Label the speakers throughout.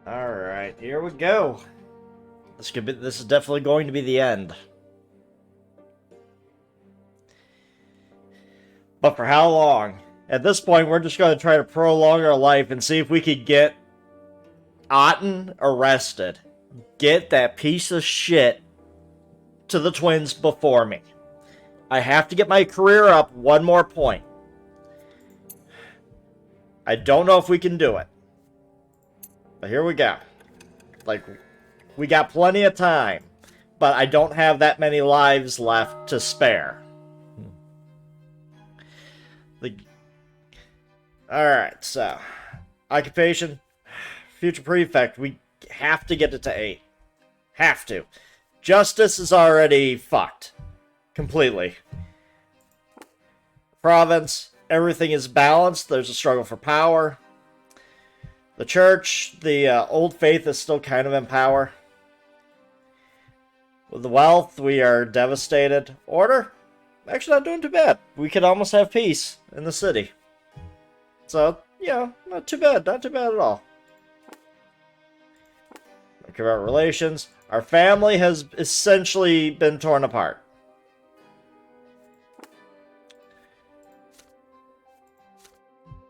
Speaker 1: Alright, here we go. This is definitely going to be the end. But for how long? At this point, we're just going to try to prolong our life and see if we could get Otten arrested. Get that piece of shit to the twins before me. I have to get my career up one more point. I don't know if we can do it. But here we go. Like, we got plenty of time. But I don't have that many lives left to spare. Alright, so. Occupation. Future prefect. We have to get it to 8. Have to. Justice is already fucked. Completely. Province. Everything is balanced. There's a struggle for power. The church, the old faith is still kind of in power. With the wealth, we are devastated. Order? Actually not doing too bad. We could almost have peace in the city. So, yeah, not too bad. Not too bad at all. Talk about relations. Our family has essentially been torn apart.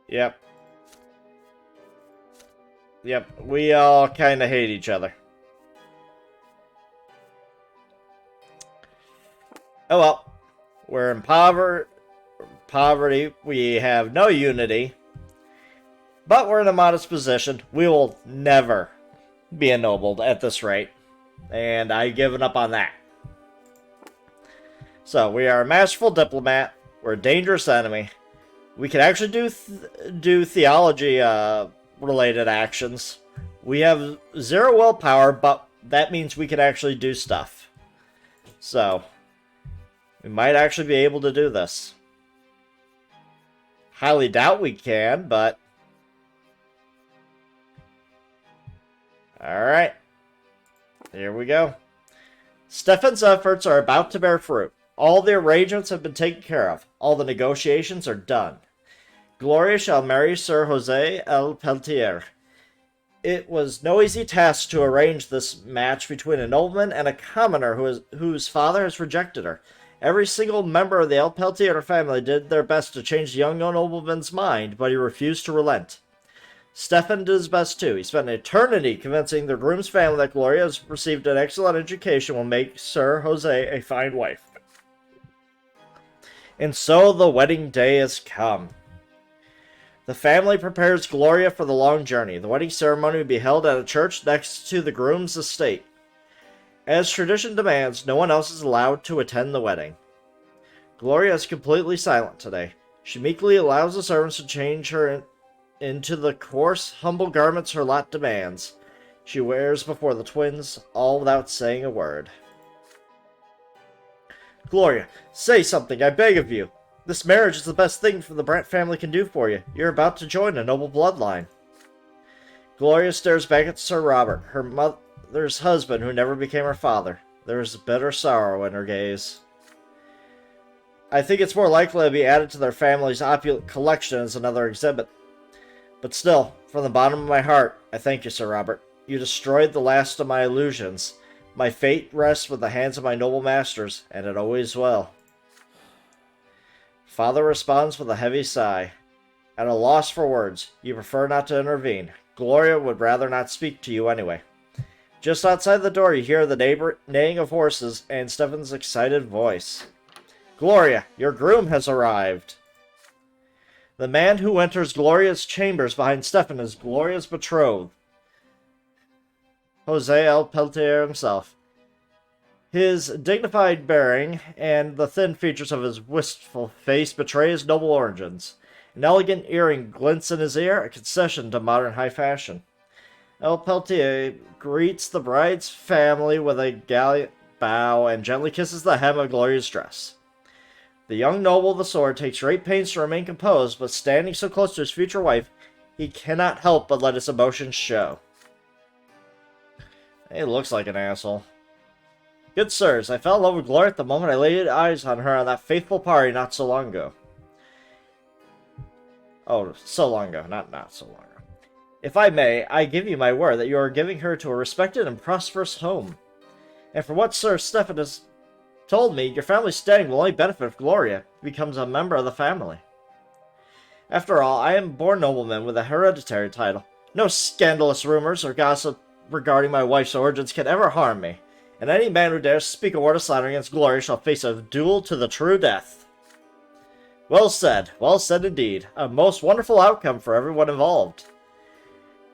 Speaker 1: Yep. Yep, we all kind of hate each other. Oh well. We're in poverty. We have no unity. But we're in a modest position. We will never be ennobled at this rate. And I've given up on that. So, we are a masterful diplomat. We're a dangerous enemy. We can actually do theology related actions. We have 0 willpower, but that means we can actually do stuff. So, we might actually be able to do this. Highly doubt we can, but... Alright. Here we go. Stefan's efforts are about to bear fruit. All the arrangements have been taken care of. All the negotiations are done. Gloria shall marry Sir Jose L. Peltier. It was no easy task to arrange this match between a nobleman and a commoner whose father has rejected her. Every single member of the El Peltier family did their best to change the young nobleman's mind, but he refused to relent. Stefan did his best too. He spent an eternity convincing the groom's family that Gloria has received an excellent education will make Sir Jose a fine wife. And so the wedding day has come. The family prepares Gloria for the long journey. The wedding ceremony will be held at a church next to the groom's estate. As tradition demands, no one else is allowed to attend the wedding. Gloria is completely silent today. She meekly allows the servants to change her into the coarse, humble garments her lot demands. She wears before the twins, all without saying a word. Gloria, say something, I beg of you. This marriage is the best thing the Brant family can do for you. You're about to join a noble bloodline. Gloria stares back at Sir Robert, her mother's husband who never became her father. There is bitter sorrow in her gaze. I think it's more likely to be added to their family's opulent collection as another exhibit. But still, from the bottom of my heart, I thank you, Sir Robert. You destroyed the last of my illusions. My fate rests with the hands of my noble masters, and it always will. Father responds with a heavy sigh. At a loss for words, you prefer not to intervene. Gloria would rather not speak to you anyway. Just outside the door, you hear the neighing of horses and Stefan's excited voice. Gloria, your groom has arrived. The man who enters Gloria's chambers behind Stefan is Gloria's betrothed, Jose L. Peltier himself. His dignified bearing and the thin features of his wistful face betray his noble origins. An elegant earring glints in his ear, a concession to modern high fashion. El Peltier greets the bride's family with a gallant bow and gently kisses the hem of Gloria's dress. The young noble of the sword takes great pains to remain composed, but standing so close to his future wife, he cannot help but let his emotions show. He looks like an asshole. Good sirs, I fell in love with Gloria at the moment I laid eyes on her on that faithful party not so long ago. Oh, so long ago, not so long ago. If I may, I give you my word that you are giving her to a respected and prosperous home. And for what Sir Stephen has told me, your family's standing will only benefit if Gloria becomes a member of the family. After all, I am a born nobleman with a hereditary title. No scandalous rumors or gossip regarding my wife's origins can ever harm me, and any man who dares speak a word of slander against Gloria shall face a duel to the true death. Well said indeed. A most wonderful outcome for everyone involved.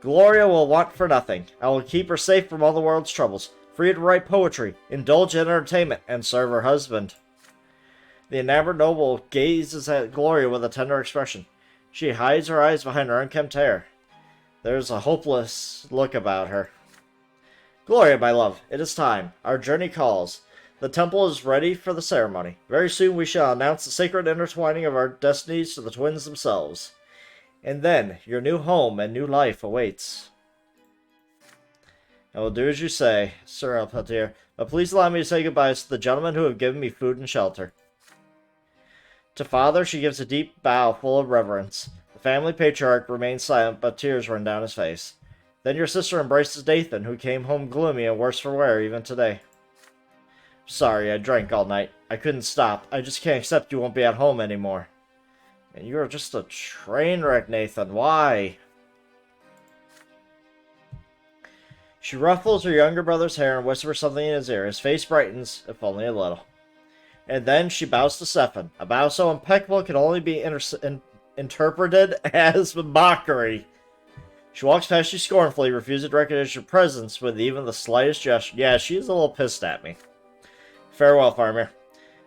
Speaker 1: Gloria will want for nothing. I will keep her safe from all the world's troubles, free to write poetry, indulge in entertainment, and serve her husband. The enamored noble gazes at Gloria with a tender expression. She hides her eyes behind her unkempt hair. There's a hopeless look about her. Gloria, my love, it is time. Our journey calls. The temple is ready for the ceremony. Very soon we shall announce the sacred intertwining of our destinies to the twins themselves. And then your new home and new life awaits. I will do as you say, Sir Brante, but please allow me to say goodbye to the gentlemen who have given me food and shelter. To Father, she gives a deep bow full of reverence. The family patriarch remains silent, but tears run down his face. Then your sister embraces Nathan, who came home gloomy and worse for wear even today. Sorry, I drank all night. I couldn't stop. I just can't accept you won't be at home anymore. And you are just a train wreck, Nathan. Why? She ruffles her younger brother's hair and whispers something in his ear. His face brightens, if only a little. And then she bows to Stefan. A bow so impeccable it can only be interpreted as mockery. She walks past you scornfully, refusing to recognize your presence with even the slightest gesture. Yeah, she's a little pissed at me. Farewell, Farmer.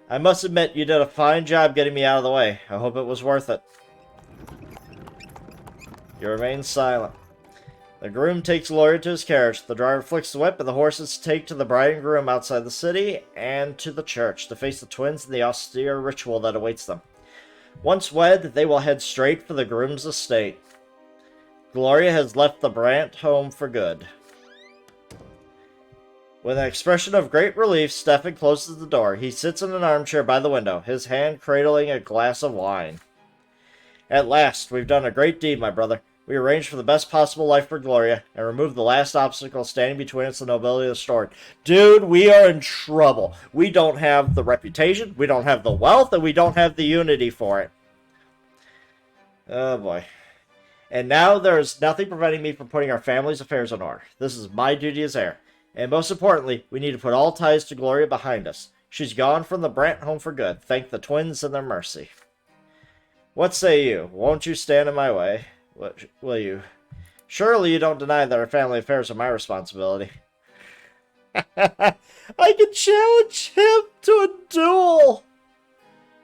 Speaker 1: I must admit, you did a fine job getting me out of the way. I hope it was worth it. You remain silent. The groom takes Gloria to his carriage. The driver flicks the whip, and the horses take to the bride and groom outside the city and to the church to face the twins and the austere ritual that awaits them. Once wed, they will head straight for the groom's estate. Gloria has left the Brant home for good. With an expression of great relief, Stefan closes the door. He sits in an armchair by the window, his hand cradling a glass of wine. At last, we've done a great deed, my brother. We arranged for the best possible life for Gloria, and removed the last obstacle standing between us and the nobility of the story. Dude, we are in trouble. We don't have the reputation, we don't have the wealth, and we don't have the unity for it. Oh boy. And now there is nothing preventing me from putting our family's affairs in order. This is my duty as heir. And most importantly, we need to put all ties to Gloria behind us. She's gone from the Brant home for good. Thank the twins and their mercy. What say you? Won't you stand in my way? Will you? Surely you don't deny that our family affairs are my responsibility. I can challenge him to a duel!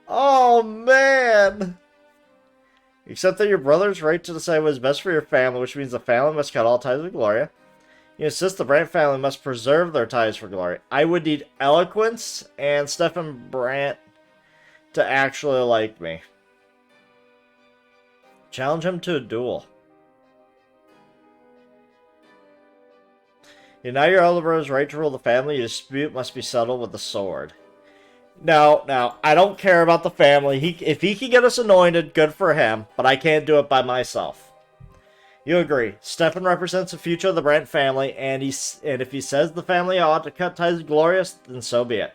Speaker 1: Oh, man! Except that your brother's right to decide what is best for your family, which means the family must cut all ties with Gloria. You insist the Brant family must preserve their ties for Gloria. I would need eloquence and Stefan Brant to actually like me. Challenge him to a duel. You deny your elder brother's right to rule the family. Your dispute must be settled with the sword. No, I don't care about the family. If he can get us anointed, good for him. But I can't do it by myself. You agree. Stefan represents the future of the Brant family, and if he says the family ought to cut ties with Gloria, then so be it.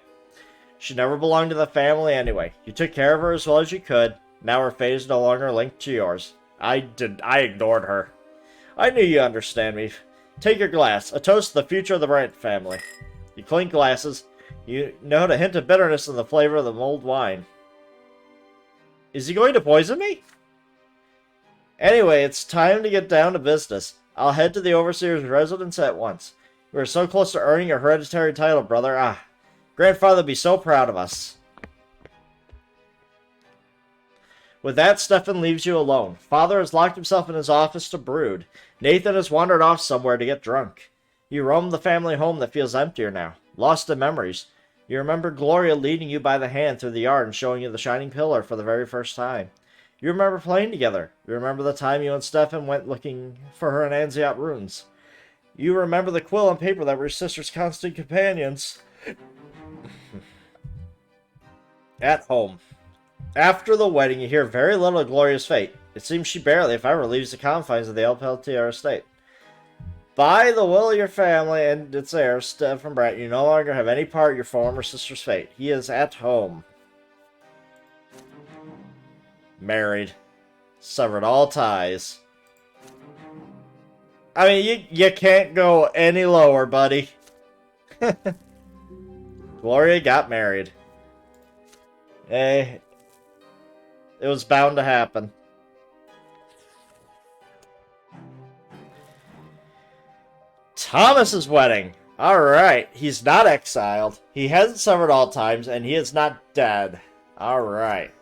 Speaker 1: She never belonged to the family anyway. You took care of her as well as you could. Now her fate is no longer linked to yours. I ignored her. I knew you understand me. Take your glass. A toast to the future of the Brant family. You clink glasses. You note a hint of bitterness in the flavor of the mulled wine. Is he going to poison me? Anyway, it's time to get down to business. I'll head to the Overseer's residence at once. We are so close to earning your hereditary title, brother. Grandfather would be so proud of us. With that, Stefan leaves you alone. Father has locked himself in his office to brood. Nathan has wandered off somewhere to get drunk. You roam the family home that feels emptier now, lost in memories. You remember Gloria leading you by the hand through the yard and showing you the shining pillar for the very first time. You remember playing together. You remember the time you and Stefan went looking for her in Anziot ruins. You remember the quill and paper that were your sister's constant companions. At home. After the wedding, you hear very little of Gloria's fate. It seems she barely, if ever, leaves the confines of the El Peltier estate. By the will of your family and its heir, Stephen Brante, you no longer have any part in your former sister's fate. He is at home. Married. Severed all ties. I mean, you can't go any lower, buddy. Gloria got married. It was bound to happen. Thomas's wedding. Alright, he's not exiled. He hasn't severed all times, and he is not dead. Alright.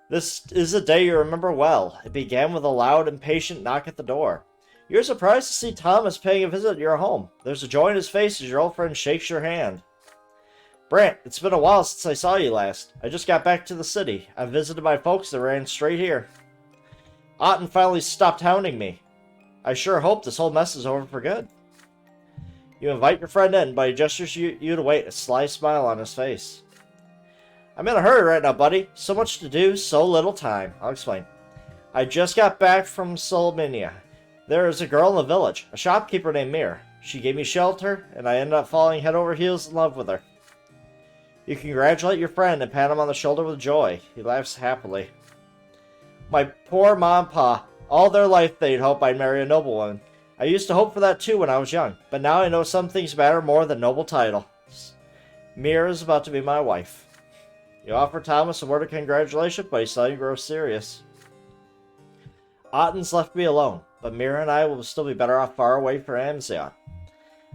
Speaker 1: This is a day you remember well. It began with a loud, impatient knock at the door. You're surprised to see Thomas paying a visit at your home. There's a joy in his face as your old friend shakes your hand. Brant, it's been a while since I saw you last. I just got back to the city. I visited my folks that ran straight here. Otten finally stopped hounding me. I sure hope this whole mess is over for good. You invite your friend in, but he gestures you to wait, a sly smile on his face. I'm in a hurry right now, buddy. So much to do, so little time. I'll explain. I just got back from Solminia. There is a girl in the village, a shopkeeper named Mir. She gave me shelter, and I ended up falling head over heels in love with her. You congratulate your friend and pat him on the shoulder with joy. He laughs happily. My poor mom and pa, all their life they'd hope I'd marry a noblewoman. I used to hope for that too when I was young, but now I know some things matter more than noble title. Mir is about to be my wife. You offer Thomas a word of congratulation, but he suddenly grows serious. Otten's left me alone, but Mira and I will still be better off far away from Amzion.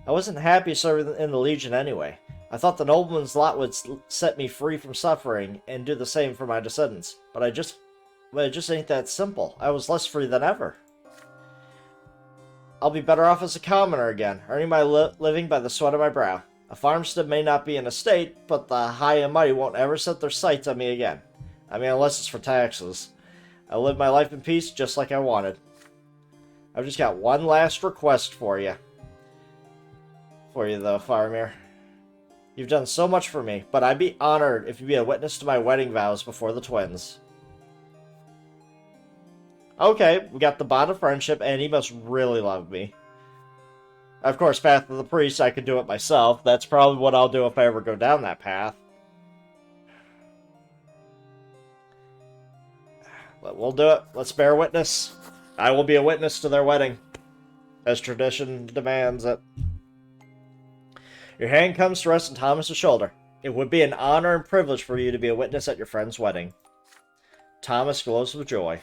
Speaker 1: I wasn't happy serving in the Legion anyway. I thought the nobleman's lot would set me free from suffering and do the same for my descendants, but it just ain't that simple. I was less free than ever. I'll be better off as a commoner again, earning my living by the sweat of my brow. A farmstead may not be an estate, but the high and mighty won't ever set their sights on me again. I mean, unless it's for taxes. I live my life in peace just like I wanted. I've just got one last request for you. For you, though, Faramir. You've done so much for me, but I'd be honored if you'd be a witness to my wedding vows before the twins. Okay, we got the bond of friendship, and he must really love me. Of course, Path of the Priest, I could do it myself. That's probably what I'll do if I ever go down that path. But we'll do it. Let's bear witness. I will be a witness to their wedding, as tradition demands it. Your hand comes to rest on Thomas's shoulder. It would be an honor and privilege for you to be a witness at your friend's wedding. Thomas glows with joy.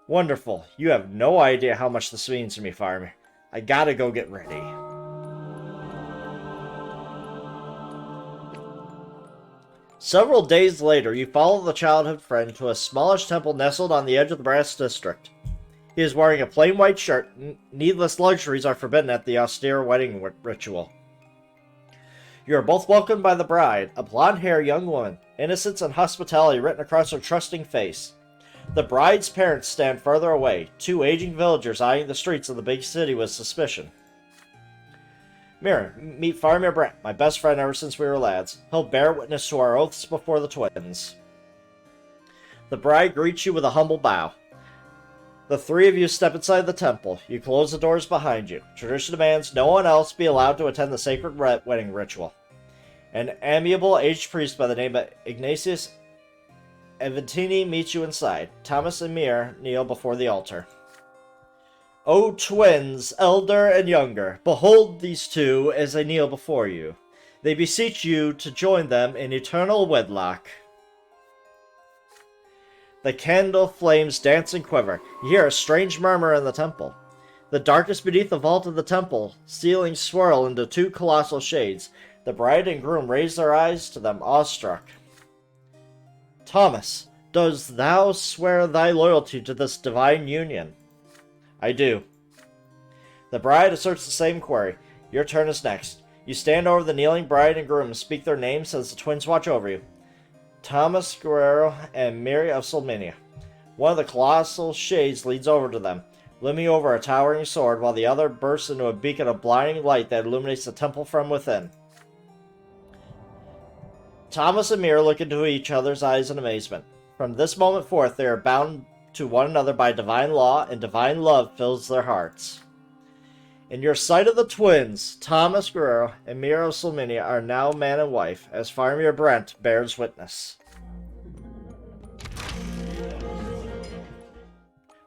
Speaker 1: Wonderful. You have no idea how much this means to me, Faramir. I gotta go get ready. Several days later, you follow the childhood friend to a smallish temple nestled on the edge of the Brass District. He is wearing a plain white shirt. Needless luxuries are forbidden at the austere wedding ritual. You are both welcomed by the bride, a blonde-haired young woman, innocence and hospitality written across her trusting face. The bride's parents stand further away, two aging villagers eyeing the streets of the big city with suspicion. Mira, meet Faramir Brant, my best friend ever since we were lads. He'll bear witness to our oaths before the twins. The bride greets you with a humble bow. The three of you step inside the temple. You close the doors behind you. Tradition demands no one else be allowed to attend the sacred wedding ritual. An amiable aged priest by the name of Ignatius Eventini meets you inside. Thomas and Mir kneel before the altar. O twins, elder and younger, behold these two as they kneel before you. They beseech you to join them in eternal wedlock. The candle flames dance and quiver. You hear a strange murmur in the temple. The darkness beneath the vault of the temple ceilings swirl into two colossal shades. The bride and groom raise their eyes to them, awestruck. Thomas, dost thou swear thy loyalty to this divine union? I do. The bride asserts the same query. Your turn is next. You stand over the kneeling bride and groom and speak their names as the twins watch over you. Thomas Guerrero and Miri of Solminia. One of the colossal shades leads over to them, looming over a towering sword, while the other bursts into a beacon of blinding light that illuminates the temple from within. Thomas and Mira look into each other's eyes in amazement. From this moment forth, they are bound to one another by divine law, and divine love fills their hearts. In your sight of the twins, Thomas Guerrero and Miro Solmini are now man and wife, as Faramir Brant bears witness.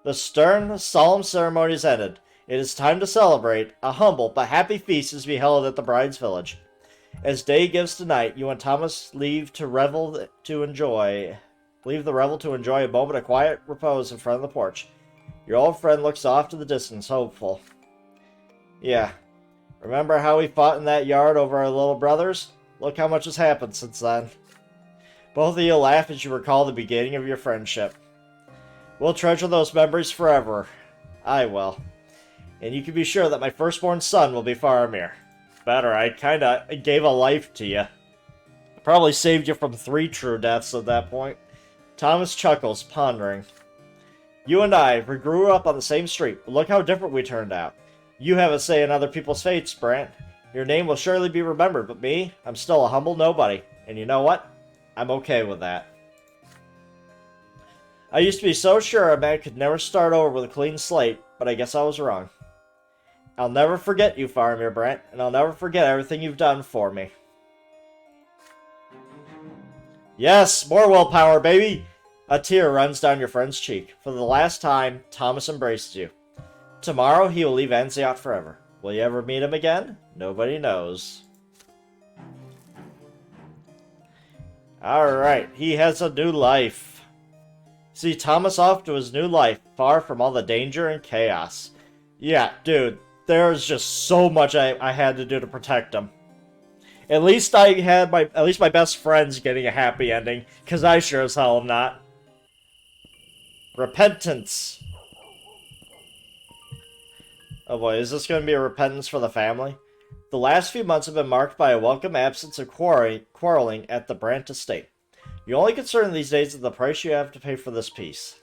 Speaker 1: The stern, solemn ceremony is ended. It is time to celebrate. A humble but happy feast is to be held at the bride's village. As day gives to night, you and Thomas leave the revel to enjoy a moment of quiet repose in front of the porch. Your old friend looks off to the distance, hopeful. Yeah. Remember how we fought in that yard over our little brothers? Look how much has happened since then. Both of you laugh as you recall the beginning of your friendship. We'll treasure those memories forever. I will. And you can be sure that my firstborn son will be Faramir. Better, I kinda gave a life to you. Probably saved you from 3 true deaths at that point. Thomas chuckles, pondering. You and I, we grew up on the same street, but look how different we turned out. You have a say in other people's fates, Brant. Your name will surely be remembered, but me, I'm still a humble nobody. And you know what? I'm okay with that. I used to be so sure a man could never start over with a clean slate, but I guess I was wrong. I'll never forget you, Faramir Brant, and I'll never forget everything you've done for me. Yes, more willpower, baby! A tear runs down your friend's cheek. For the last time, Thomas embraces you. Tomorrow, he will leave Anziot forever. Will you ever meet him again? Nobody knows. Alright, he has a new life. See Thomas off to his new life, far from all the danger and chaos. Yeah, dude, there's just so much I had to do to protect him. At least I had my best friends getting a happy ending, because I sure as hell am not. Repentance. Oh boy, is this going to be a repentance for the family? The last few months have been marked by a welcome absence of quarreling at the Brant estate. Your only concern these days is the price you have to pay for this peace.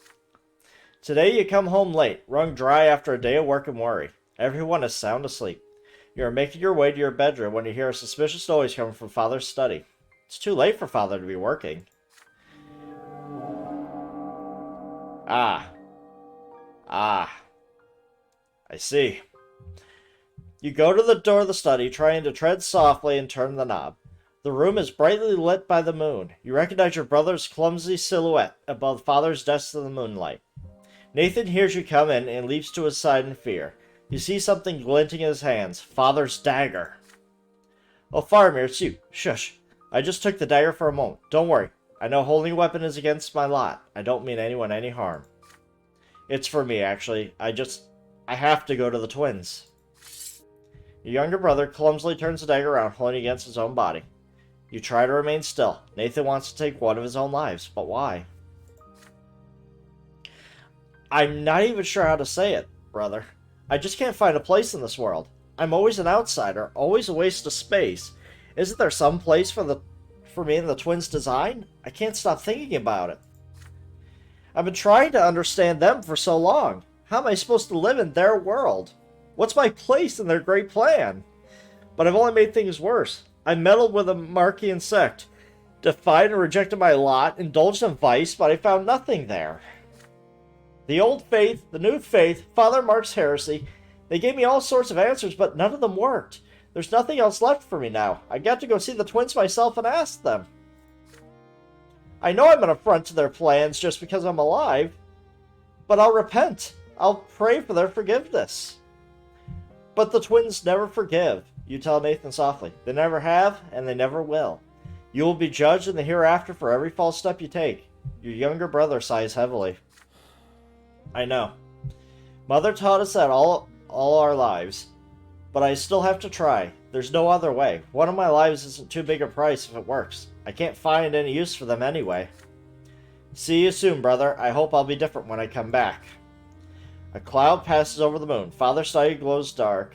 Speaker 1: Today you come home late, wrung dry after a day of work and worry. Everyone is sound asleep. You are making your way to your bedroom when you hear a suspicious noise coming from Father's study. It's too late for Father to be working. Ah. I see. You go to the door of the study, trying to tread softly and turn the knob. The room is brightly lit by the moon. You recognize your brother's clumsy silhouette above Father's desk in the moonlight. Nathan hears you come in and leaps to his side in fear. You see something glinting in his hands. Father's dagger. Oh, Faramir, it's you. Shush. I just took the dagger for a moment. Don't worry. I know holding a weapon is against my lot. I don't mean anyone any harm. It's for me, actually. I have to go to the twins. Your younger brother clumsily turns the dagger around, holding it against his own body. You try to remain still. Nathan wants to take one of his own lives, but why? I'm not even sure how to say it, brother. I just can't find a place in this world. I'm always an outsider, always a waste of space. Isn't there some place for me in the twins' design? I can't stop thinking about it. I've been trying to understand them for so long. How am I supposed to live in their world? What's my place in their great plan? But I've only made things worse. I meddled with the Markian sect, defied and rejected my lot, indulged in vice, but I found nothing there. The old faith, the new faith, Father Mark's heresy, they gave me all sorts of answers, but none of them worked. There's nothing else left for me now. I got to go see the twins myself and ask them. I know I'm an affront to their plans just because I'm alive, but I'll repent. I'll pray for their forgiveness. But the twins never forgive, you tell Nathan softly. They never have, and they never will. You will be judged in the hereafter for every false step you take. Your younger brother sighs heavily. I know. Mother taught us that all our lives. But I still have to try. There's no other way. One of my lives isn't too big a price if it works. I can't find any use for them anyway. See you soon, brother. I hope I'll be different when I come back. A cloud passes over the moon. Father's study grows dark,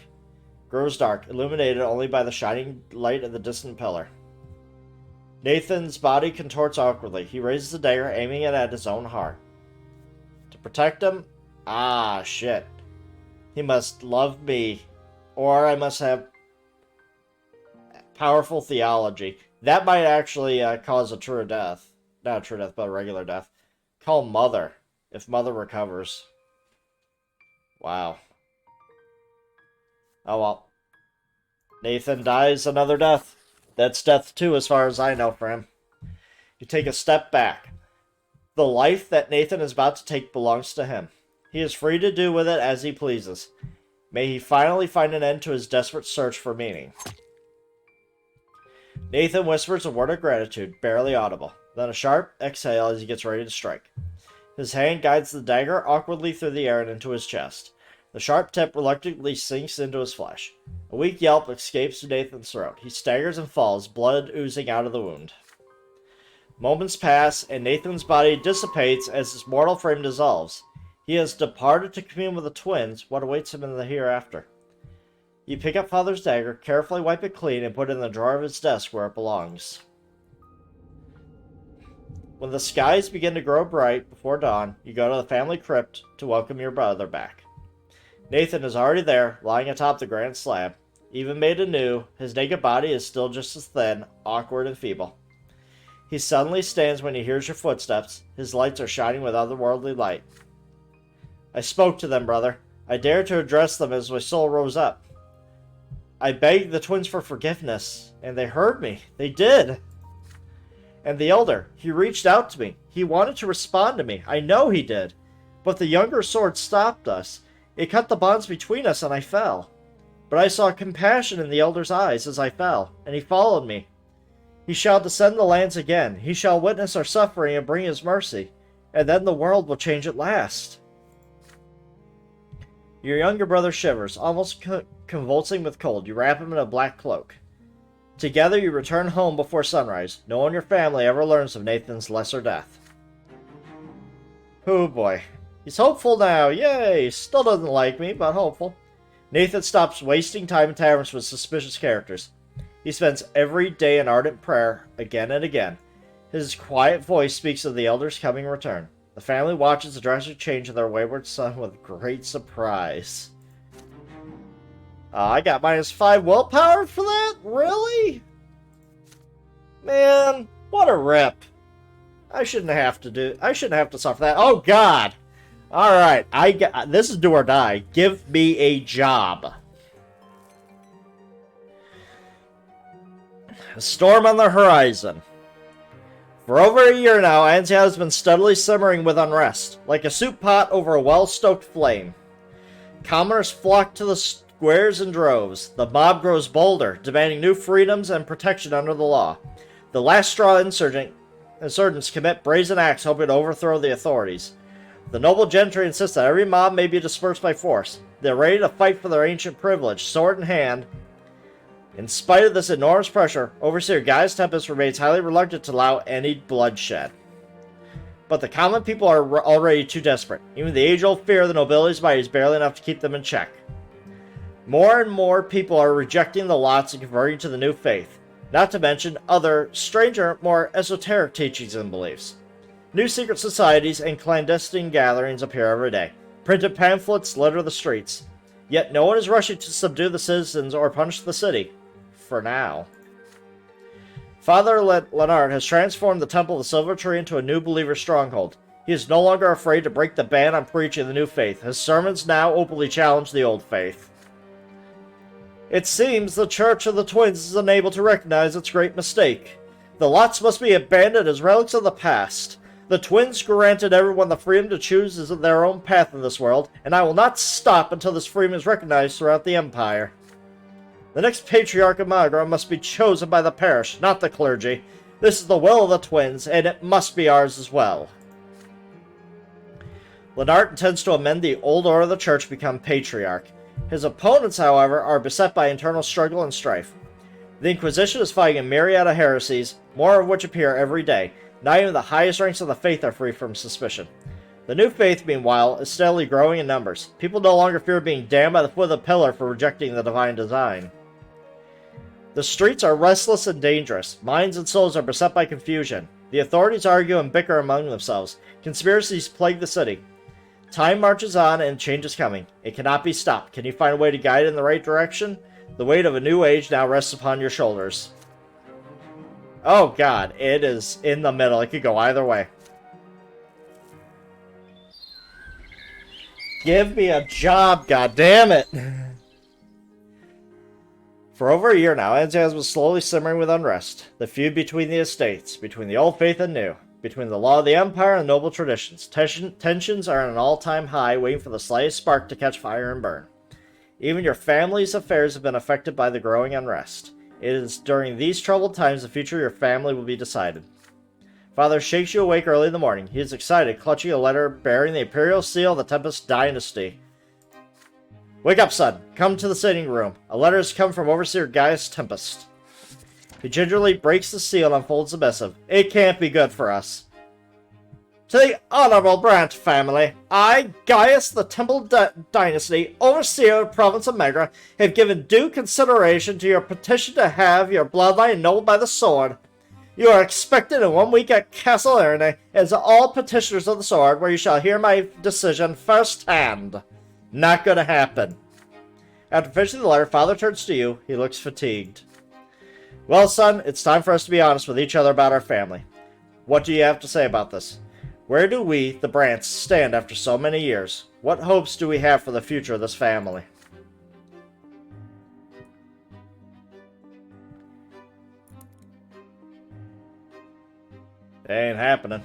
Speaker 1: illuminated only by the shining light of the distant pillar. Nathan's body contorts awkwardly. He raises the dagger, aiming it at his own heart. To protect him? Ah, shit. He must love me, or I must have powerful theology. That might actually cause a true death. Not a true death, but a regular death. Call Mother, if Mother recovers. Wow. Oh well. Nathan dies another death. That's death too, as far as I know for him. You take a step back. The life that Nathan is about to take belongs to him. He is free to do with it as he pleases. May he finally find an end to his desperate search for meaning. Nathan whispers a word of gratitude, barely audible, then a sharp exhale as he gets ready to strike. His hand guides the dagger awkwardly through the air and into his chest. The sharp tip reluctantly sinks into his flesh. A weak yelp escapes Nathan's throat. He staggers and falls, blood oozing out of the wound. Moments pass, and Nathan's body dissipates as his mortal frame dissolves. He has departed to commune with the twins. What awaits him in the hereafter? You pick up Father's dagger, carefully wipe it clean, and put it in the drawer of his desk where it belongs. When the skies begin to grow bright before dawn, you go to the family crypt to welcome your brother back. Nathan is already there, lying atop the grand slab. Even made anew, his naked body is still just as thin, awkward, and feeble. He suddenly stands when he hears your footsteps. His lights are shining with otherworldly light. I spoke to them, brother. I dared to address them as my soul rose up. I begged the twins for forgiveness, and they heard me. They did. And the elder, he reached out to me. He wanted to respond to me. I know he did. But the younger sword stopped us. It cut the bonds between us, and I fell. But I saw compassion in the elder's eyes as I fell, and he followed me. He shall descend the lands again. He shall witness our suffering and bring his mercy, and then the world will change at last. Your younger brother shivers, almost convulsing with cold. You wrap him in a black cloak. Together you return home before sunrise. No one in your family ever learns of Nathan's lesser death. Oh boy. He's hopeful now. Yay! Still doesn't like me, but hopeful. Nathan stops wasting time in taverns with suspicious characters. He spends every day in ardent prayer, again and again. His quiet voice speaks of the elder's coming return. The family watches the drastic change in their wayward son with great surprise. I got -5 willpower for that? Really? Man, what a rip. I shouldn't have to suffer that. Oh god! Alright, this is do or die. Give me a job. A storm on the horizon. For over a year now, Anzia has been steadily simmering with unrest, like a soup pot over a well-stoked flame. Commoners flock to the squares in droves. The mob grows bolder, demanding new freedoms and protection under the law. The last straw insurgents commit brazen acts hoping to overthrow the authorities. The noble gentry insist that every mob may be dispersed by force. They're ready to fight for their ancient privilege, sword in hand. In spite of this enormous pressure, Overseer Gaius Tempest remains highly reluctant to allow any bloodshed. But the common people are already too desperate. Even the age-old fear of the nobility's might is barely enough to keep them in check. More and more people are rejecting the lots and converting to the new faith, not to mention other, stranger, more esoteric teachings and beliefs. New secret societies and clandestine gatherings appear every day. Printed pamphlets litter the streets. Yet no one is rushing to subdue the citizens or punish the city. For now. Father Leonard has transformed the Temple of the Silver Tree into a new believer stronghold. He is no longer afraid to break the ban on preaching the new faith. His sermons now openly challenge the old faith. It seems the Church of the Twins is unable to recognize its great mistake. The lots must be abandoned as relics of the past. The Twins granted everyone the freedom to choose their own path in this world, and I will not stop until this freedom is recognized throughout the Empire. The next Patriarch of Magra must be chosen by the parish, not the clergy. This is the will of the Twins, and it must be ours as well. Lenart intends to amend the old order of the Church to become Patriarch. His opponents, however, are beset by internal struggle and strife. The Inquisition is fighting a myriad of heresies, more of which appear every day. Not even the highest ranks of the faith are free from suspicion. The new faith, meanwhile, is steadily growing in numbers. People no longer fear being damned by the foot of the pillar for rejecting the divine design. The streets are restless and dangerous. Minds and souls are beset by confusion. The authorities argue and bicker among themselves. Conspiracies plague the city. Time marches on and change is coming. It cannot be stopped. Can you find a way to guide it in the right direction? The weight of a new age now rests upon your shoulders. Oh god, it is in the middle. It could go either way. Give me a job, goddammit! For over a year now, Anzio has been slowly simmering with unrest. The feud between the estates, between the old faith and new, between the law of the Empire and noble traditions. Tensions are at an all-time high, waiting for the slightest spark to catch fire and burn. Even your family's affairs have been affected by the growing unrest. It is during these troubled times the future of your family will be decided. Father shakes you awake early in the morning. He is excited, clutching a letter bearing the imperial seal of the Tempest dynasty. Wake up, son. Come to the sitting room. A letter has come from Overseer Gaius Tempest. He gingerly breaks the seal and unfolds the missive. It can't be good for us. To the Honorable Brante family, I, Gaius the Temple Dynasty, Overseer of the Province of Megra, have given due consideration to your petition to have your bloodline annulled by the sword. You are expected in 1 week at Castle Erne, as all petitioners of the sword, where you shall hear my decision firsthand. Not gonna happen. After finishing the letter, Father turns to you. He looks fatigued. Well, son, it's time for us to be honest with each other about our family. What do you have to say about this? Where do we, the Brants, stand after so many years? What hopes do we have for the future of this family? It ain't happening.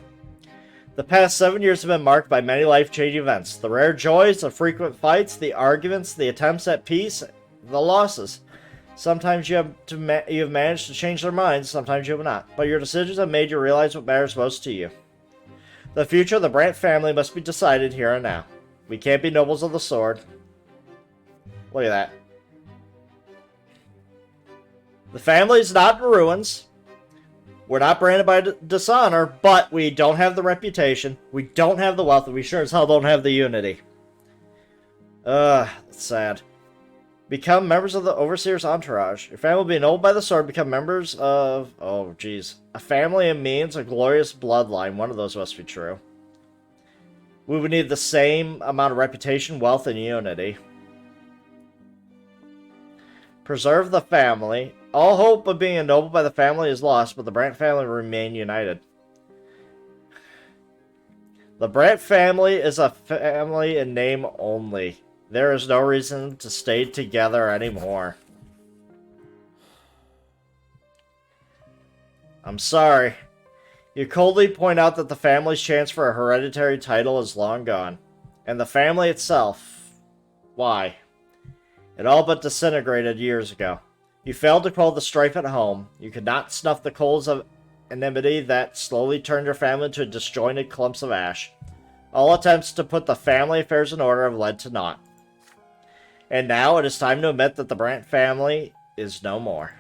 Speaker 1: The past 7 years have been marked by many life-changing events. The rare joys, the frequent fights, the arguments, the attempts at peace, the losses. Sometimes you have managed to change their minds, sometimes you have not. But your decisions have made you realize what matters most to you. The future of the Brant family must be decided here and now. We can't be nobles of the sword. Look at that. The family is not in ruins. We're not branded by dishonor, but we don't have the reputation, we don't have the wealth, and we sure as hell don't have the unity. That's sad. Become members of the Overseer's entourage. Your family will be annulled by the sword, become members of... Oh, jeez. A family and means a glorious bloodline. One of those must be true. We would need the same amount of reputation, wealth, and unity. Preserve the family. All hope of being ennobled by the family is lost, but the Brant family will remain united. The Brant family is a family in name only. There is no reason to stay together anymore. I'm sorry. You coldly point out that the family's chance for a hereditary title is long gone. And the family itself... Why? It all but disintegrated years ago. You failed to quell the strife at home. You could not snuff the coals of enmity that slowly turned your family into disjointed clumps of ash. All attempts to put the family affairs in order have led to naught. And now it is time to admit that the Brant family is no more.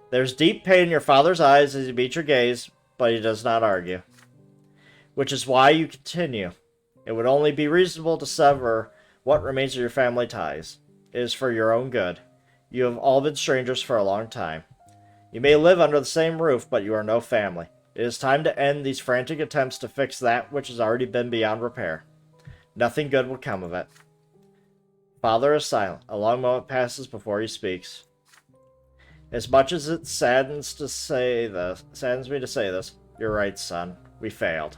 Speaker 1: There's deep pain in your father's eyes as you meet your gaze, but he does not argue. Which is why you continue. It would only be reasonable to sever what remains of your family ties. It is for your own good. You have all been strangers for a long time. You may live under the same roof, but you are no family. It is time to end these frantic attempts to fix that which has already been beyond repair. Nothing good will come of it. Father is silent. A long moment passes before he speaks. As much as it saddens me to say this, you're right, son. We failed.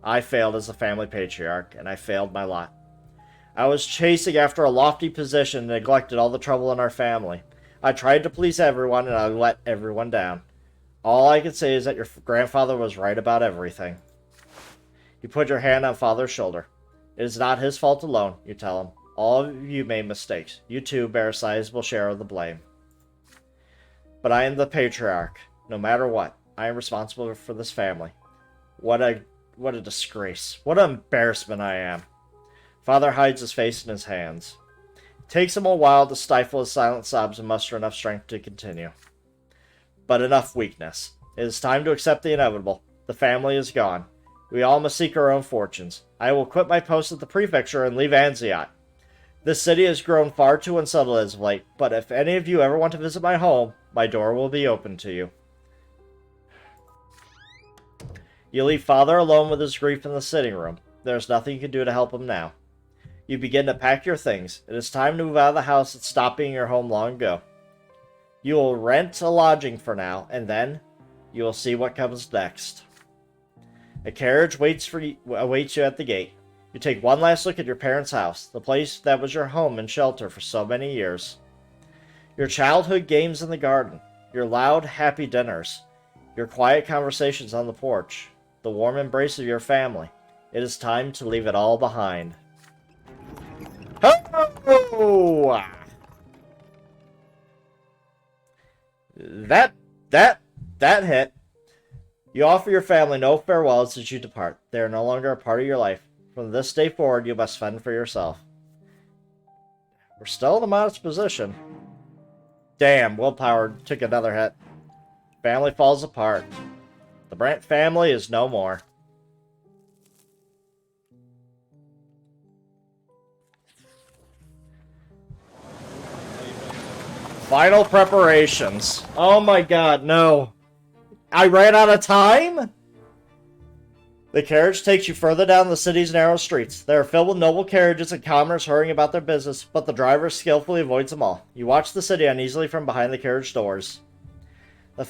Speaker 1: I failed as the family patriarch, and I failed my lot. I was chasing after a lofty position and neglected all the trouble in our family. I tried to please everyone, and I let everyone down. All I can say is that your grandfather was right about everything. You put your hand on Father's shoulder. It is not his fault alone, you tell him. All of you made mistakes. You too bear a sizable share of the blame. But I am the patriarch. No matter what, I am responsible for this family. What a disgrace. What an embarrassment I am. Father hides his face in his hands. It takes him a while to stifle his silent sobs and muster enough strength to continue. But enough weakness. It is time to accept the inevitable. The family is gone. We all must seek our own fortunes. I will quit my post at the prefecture and leave Anziat. This city has grown far too unsettled as of late, but if any of you ever want to visit my home, my door will be open to you. You leave Father alone with his grief in the sitting room. There is nothing you can do to help him now. You begin to pack your things. It is time to move out of the house that stopped being your home long ago. You will rent a lodging for now, and then you will see what comes next. A carriage awaits you at the gate. You take one last look at your parents' house, the place that was your home and shelter for so many years. Your childhood games in the garden, your loud, happy dinners, your quiet conversations on the porch, the warm embrace of your family. It is time to leave it all behind. Oh! That hit. You offer your family no farewells as you depart. They are no longer a part of your life. From this day forward, you must fend for yourself. We're still in a modest position. Damn, willpower took another hit. Family falls apart. The Brante family is no more. Final preparations. Oh my god, no. I ran out of time? The carriage takes you further down the city's narrow streets. They are filled with noble carriages and commoners hurrying about their business, but the driver skillfully avoids them all. You watch the city uneasily from behind the carriage doors. The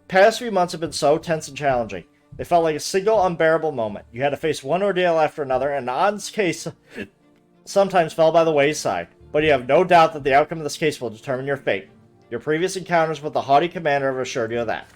Speaker 1: past few months have been so tense and challenging. They felt like a single unbearable moment. You had to face one ordeal after another, and Aden's case sometimes fell by the wayside. But you have no doubt that the outcome of this case will determine your fate. Your previous encounters with the haughty commander have assured you of that.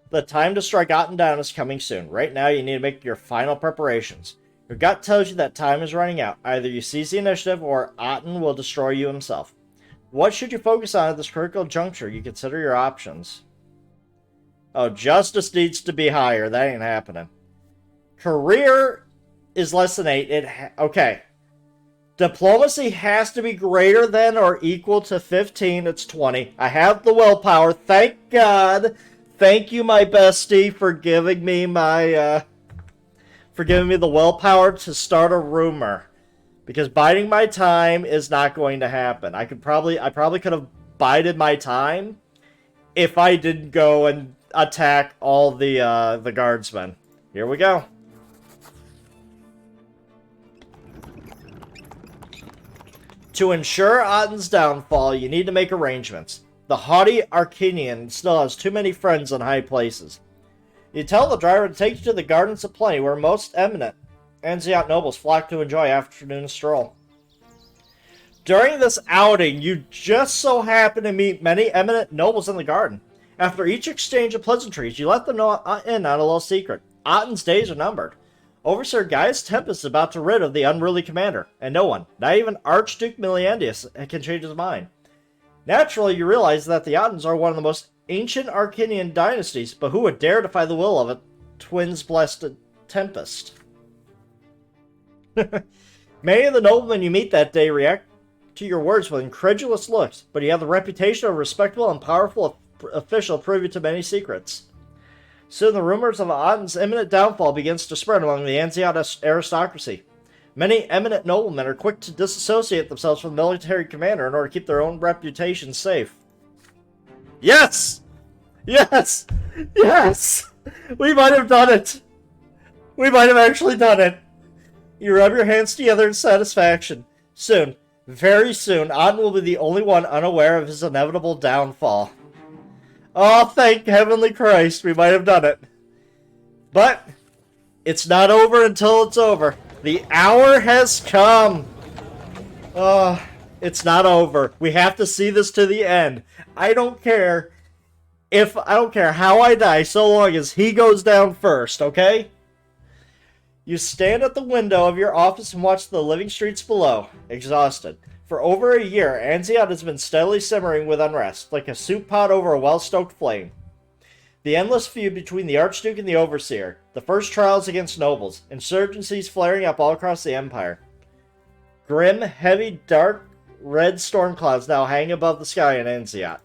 Speaker 1: The time to strike Aden down is coming soon. Right now, you need to make your final preparations. Your gut tells you that time is running out. Either you seize the initiative, or Aden will destroy you himself. What should you focus on at this critical juncture? You consider your options. Oh, justice needs to be higher. That ain't happening. Career is less than 8. Okay. Diplomacy has to be greater than or equal to 15. It's 20. I have the willpower. Thank God. Thank you, my bestie, for giving me my, for giving me the willpower to start a rumor. Because biding my time is not going to happen. I probably could have bided my time if I didn't go and attack all the guardsmen. Here we go. To ensure Aden's downfall, you need to make arrangements. The haughty Arcanian still has too many friends in high places. You tell the driver to take you to the Gardens of Plenty, where most eminent Anziat nobles flock to enjoy afternoon stroll. During this outing, you just so happen to meet many eminent nobles in the garden. After each exchange of pleasantries, you let them know in on a little secret. Aden's days are numbered. Overseer Gaius Tempest is about to rid of the unruly commander, and no one, not even Archduke Miliandius, can change his mind. Naturally, you realize that the Adens are one of the most ancient Arcanian dynasties, but who would dare defy the will of a twins-blessed Tempest? Many of the noblemen you meet that day react to your words with incredulous looks, but you have the reputation of a respectable and powerful official privy to many secrets. Soon the rumors of Aden's imminent downfall begins to spread among the Anziat aristocracy. Many eminent noblemen are quick to disassociate themselves from the military commander in order to keep their own reputation safe. Yes! Yes! Yes! We might have done it! We might have actually done it! You rub your hands together in satisfaction. Soon, very soon, Aden will be the only one unaware of his inevitable downfall. Oh, thank Heavenly Christ, we might have done it. But, it's not over until it's over. The hour has come. Oh, it's not over. We have to see this to the end. I don't care how I die, so long as he goes down first, okay? You stand at the window of your office and watch the living streets below, exhausted. For over a year, Anziat has been steadily simmering with unrest, like a soup pot over a well-stoked flame. The endless feud between the Archduke and the Overseer, the first trials against nobles, insurgencies flaring up all across the Empire. Grim, heavy, dark, red storm clouds now hang above the sky in Anziat.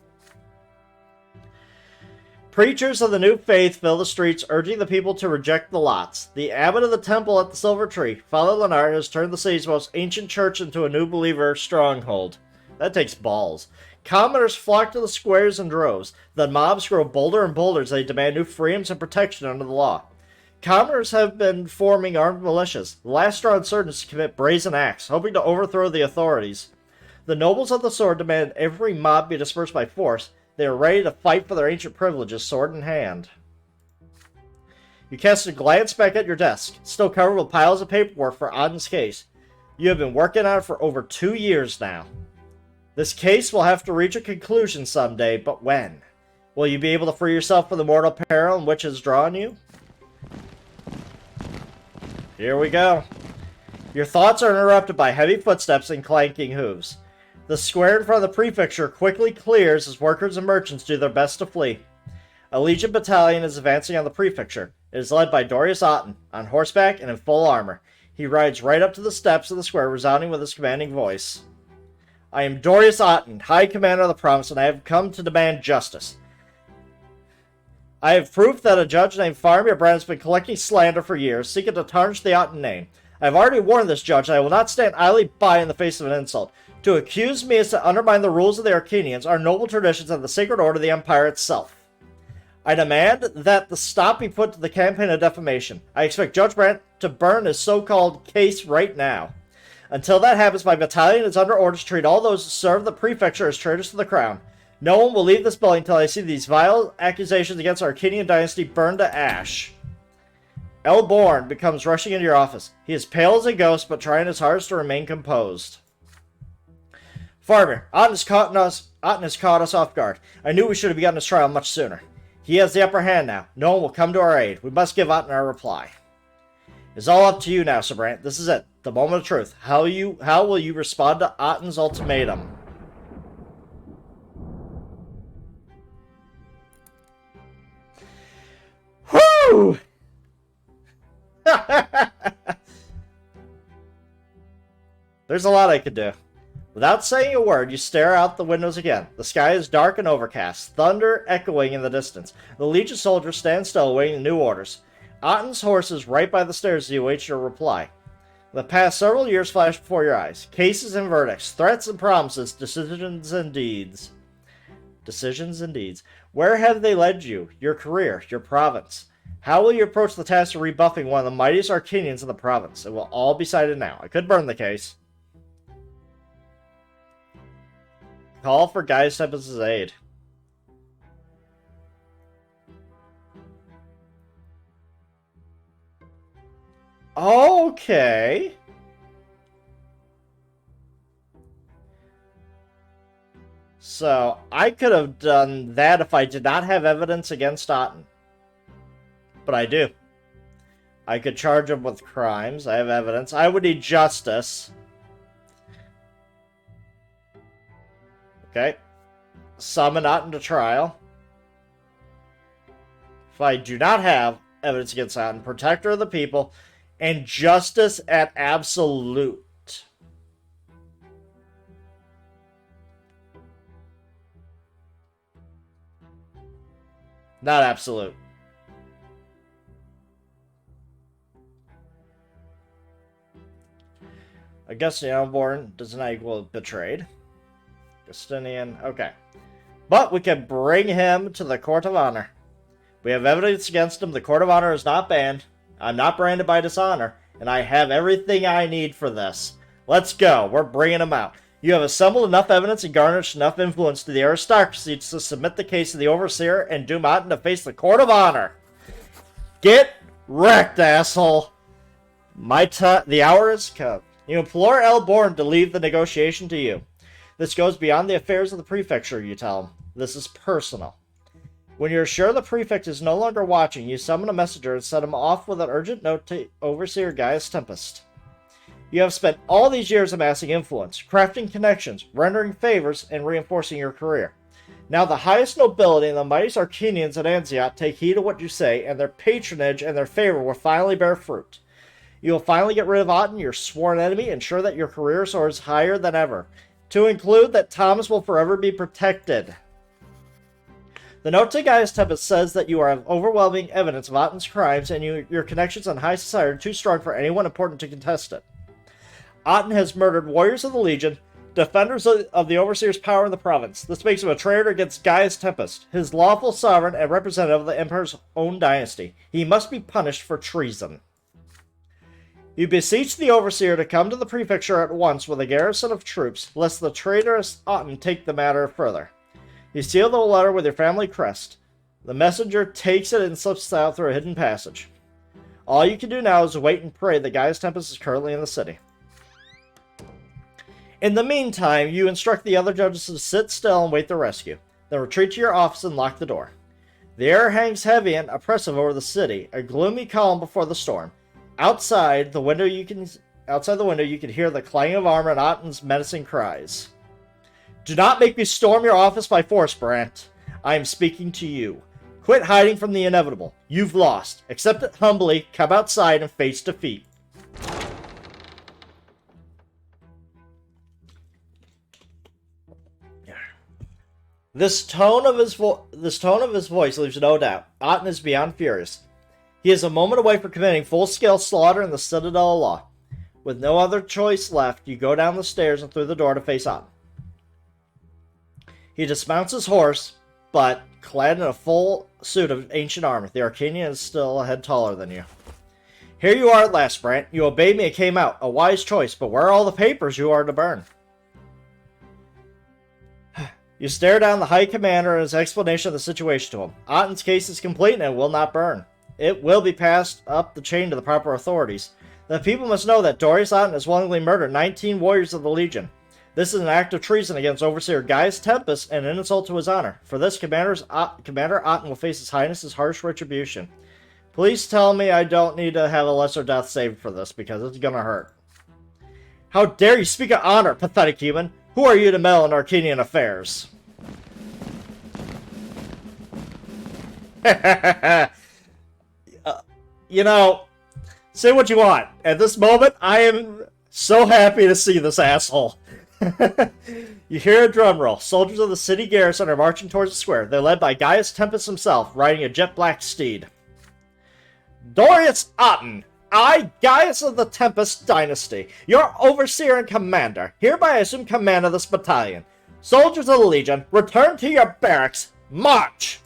Speaker 1: Preachers of the new faith fill the streets, urging the people to reject the lots. The abbot of the temple at the Silver Tree, Father Leonard, has turned the city's most ancient church into a new believer stronghold. That takes balls. Commoners flock to the squares in droves. The mobs grow bolder and bolder as they demand new freedoms and protection under the law. Commoners have been forming armed militias, the last straw insurgents to commit brazen acts, hoping to overthrow the authorities. The nobles of the sword demanded every mob be dispersed by force. They are ready to fight for their ancient privileges, sword in hand. You cast a glance back at your desk, still covered with piles of paperwork for Auden's case. You have been working on it for over 2 years now. This case will have to reach a conclusion someday, but when? Will you be able to free yourself from the mortal peril in which has drawn you? Here we go. Your thoughts are interrupted by heavy footsteps and clanking hooves. The square in front of the prefecture quickly clears as workers and merchants do their best to flee. A legion battalion is advancing on the prefecture. It is led by Dorius Auten, on horseback and in full armor. He rides right up to the steps of the square, resounding with his commanding voice. I am Dorius Auten, High Commander of the province, and I have come to demand justice. I have proof that a judge named Faramir Brant has been collecting slander for years, seeking to tarnish the Auten name. I have already warned this judge that I will not stand idly by in the face of an insult. To accuse me is to undermine the rules of the Arcanians, our noble traditions, and the sacred order of the Empire itself. I demand that the stop be put to the campaign of defamation. I expect Judge Brant to burn his so-called case right now. Until that happens, my battalion is under orders to treat all those who serve the prefecture as traitors to the crown. No one will leave this building until I see these vile accusations against our Arcanian dynasty burned to ash. Elborn becomes rushing into your office. He is pale as a ghost, but trying his hardest to remain composed. Faramir, Auten has caught us off guard. I knew we should have begun this trial much sooner. He has the upper hand now. No one will come to our aid. We must give Auten our reply. It's all up to you now, Sir Brante. This is it. The moment of truth. How will you respond to Auten's ultimatum? Whew! There's a lot I could do. Without saying a word, you stare out the windows again. The sky is dark and overcast, thunder echoing in the distance. The Legion soldiers stand still, awaiting new orders. Auten's horse is right by the stairs as he awaits your reply. The past several years flash before your eyes. Cases and verdicts, threats and promises, decisions and deeds. Decisions and deeds. Where have they led you? Your career, your province. How will you approach the task of rebuffing one of the mightiest Arcanians in the province? It will all be decided now. I could burn the case. Call for Gaius Tempest's aid. Okay. So, I could have done that if I did not have evidence against Auten. But I do. I could charge him with crimes. I have evidence. I would need justice. Okay. Summon Auten to trial. If I do not have evidence against Auten, protector of the people, and justice at absolute. Not absolute. Augustinian Elborn does not equal betrayed. Justinian, okay. But we can bring him to the Court of Honor. We have evidence against him. The Court of Honor is not banned. I'm not branded by dishonor. And I have everything I need for this. Let's go. We're bringing him out. You have assembled enough evidence and garnished enough influence to the aristocracy to submit the case to the Overseer and doom Auten to face the Court of Honor. Get wrecked, asshole. The hour has come. You implore Elborn to leave the negotiation to you. This goes beyond the affairs of the prefecture, you tell him. This is personal. When you're sure the prefect is no longer watching, you summon a messenger and send him off with an urgent note to Overseer Gaius Tempest. You have spent all these years amassing influence, crafting connections, rendering favors, and reinforcing your career. Now the highest nobility and the mightiest Arcanians at Anziot take heed of what you say, and their patronage and their favor will finally bear fruit. You will finally get rid of Auten, your sworn enemy, ensure that your career soars higher than ever, to include that Thomas will forever be protected. The note to Gaius Tempest says that you have overwhelming evidence of Auten's crimes, and your connections on high society are too strong for anyone important to contest it. Auten has murdered warriors of the Legion, defenders of the Overseer's power in the province. This makes him a traitor against Gaius Tempest, his lawful sovereign and representative of the Emperor's own dynasty. He must be punished for treason. You beseech the Overseer to come to the prefecture at once with a garrison of troops, lest the traitorous Otten take the matter further. You seal the letter with your family crest. The messenger takes it and slips out through a hidden passage. All you can do now is wait and pray that Gaius Tempest is currently in the city. In the meantime, you instruct the other judges to sit still and wait the rescue. Then retreat to your office and lock the door. The air hangs heavy and oppressive over the city, a gloomy calm before the storm. Outside the window you can hear the clanging of armor and Otten's menacing cries. Do not make me storm your office by force, Brant. I am speaking to you. Quit hiding from the inevitable. You've lost. Accept it humbly, come outside, and face defeat. This tone of his voice leaves no doubt. Otten is beyond furious. He is a moment away from committing full-scale slaughter in the Citadel of Law. With no other choice left, you go down the stairs and through the door to face Otten. He dismounts his horse, but clad in a full suit of ancient armor, the Arcanian is still a head taller than you. Here you are at last, Brant. You obeyed me and came out. A wise choice, but where are all the papers you are to burn? You stare down the High Commander and his explanation of the situation to him. Otten's case is complete and it will not burn. It will be passed up the chain to the proper authorities. The people must know that Dorius Otten has willingly murdered 19 warriors of the Legion. This is an act of treason against Overseer Gaius Tempest and an insult to his honor. For this, Commander Otten will face His Highness's harsh retribution. Please tell me I don't need to have a lesser death saved for this, because it's gonna hurt. How dare you speak of honor, pathetic human! Who are you to meddle in Arcanian affairs? You know, say what you want. At this moment, I am so happy to see this asshole. You hear a drum roll. Soldiers of the city garrison are marching towards the square. They're led by Gaius Tempest himself, riding a jet-black steed. Dorius Otten, I, Gaius of the Tempest dynasty, your overseer and commander, hereby assume command of this battalion. Soldiers of the Legion, return to your barracks. March!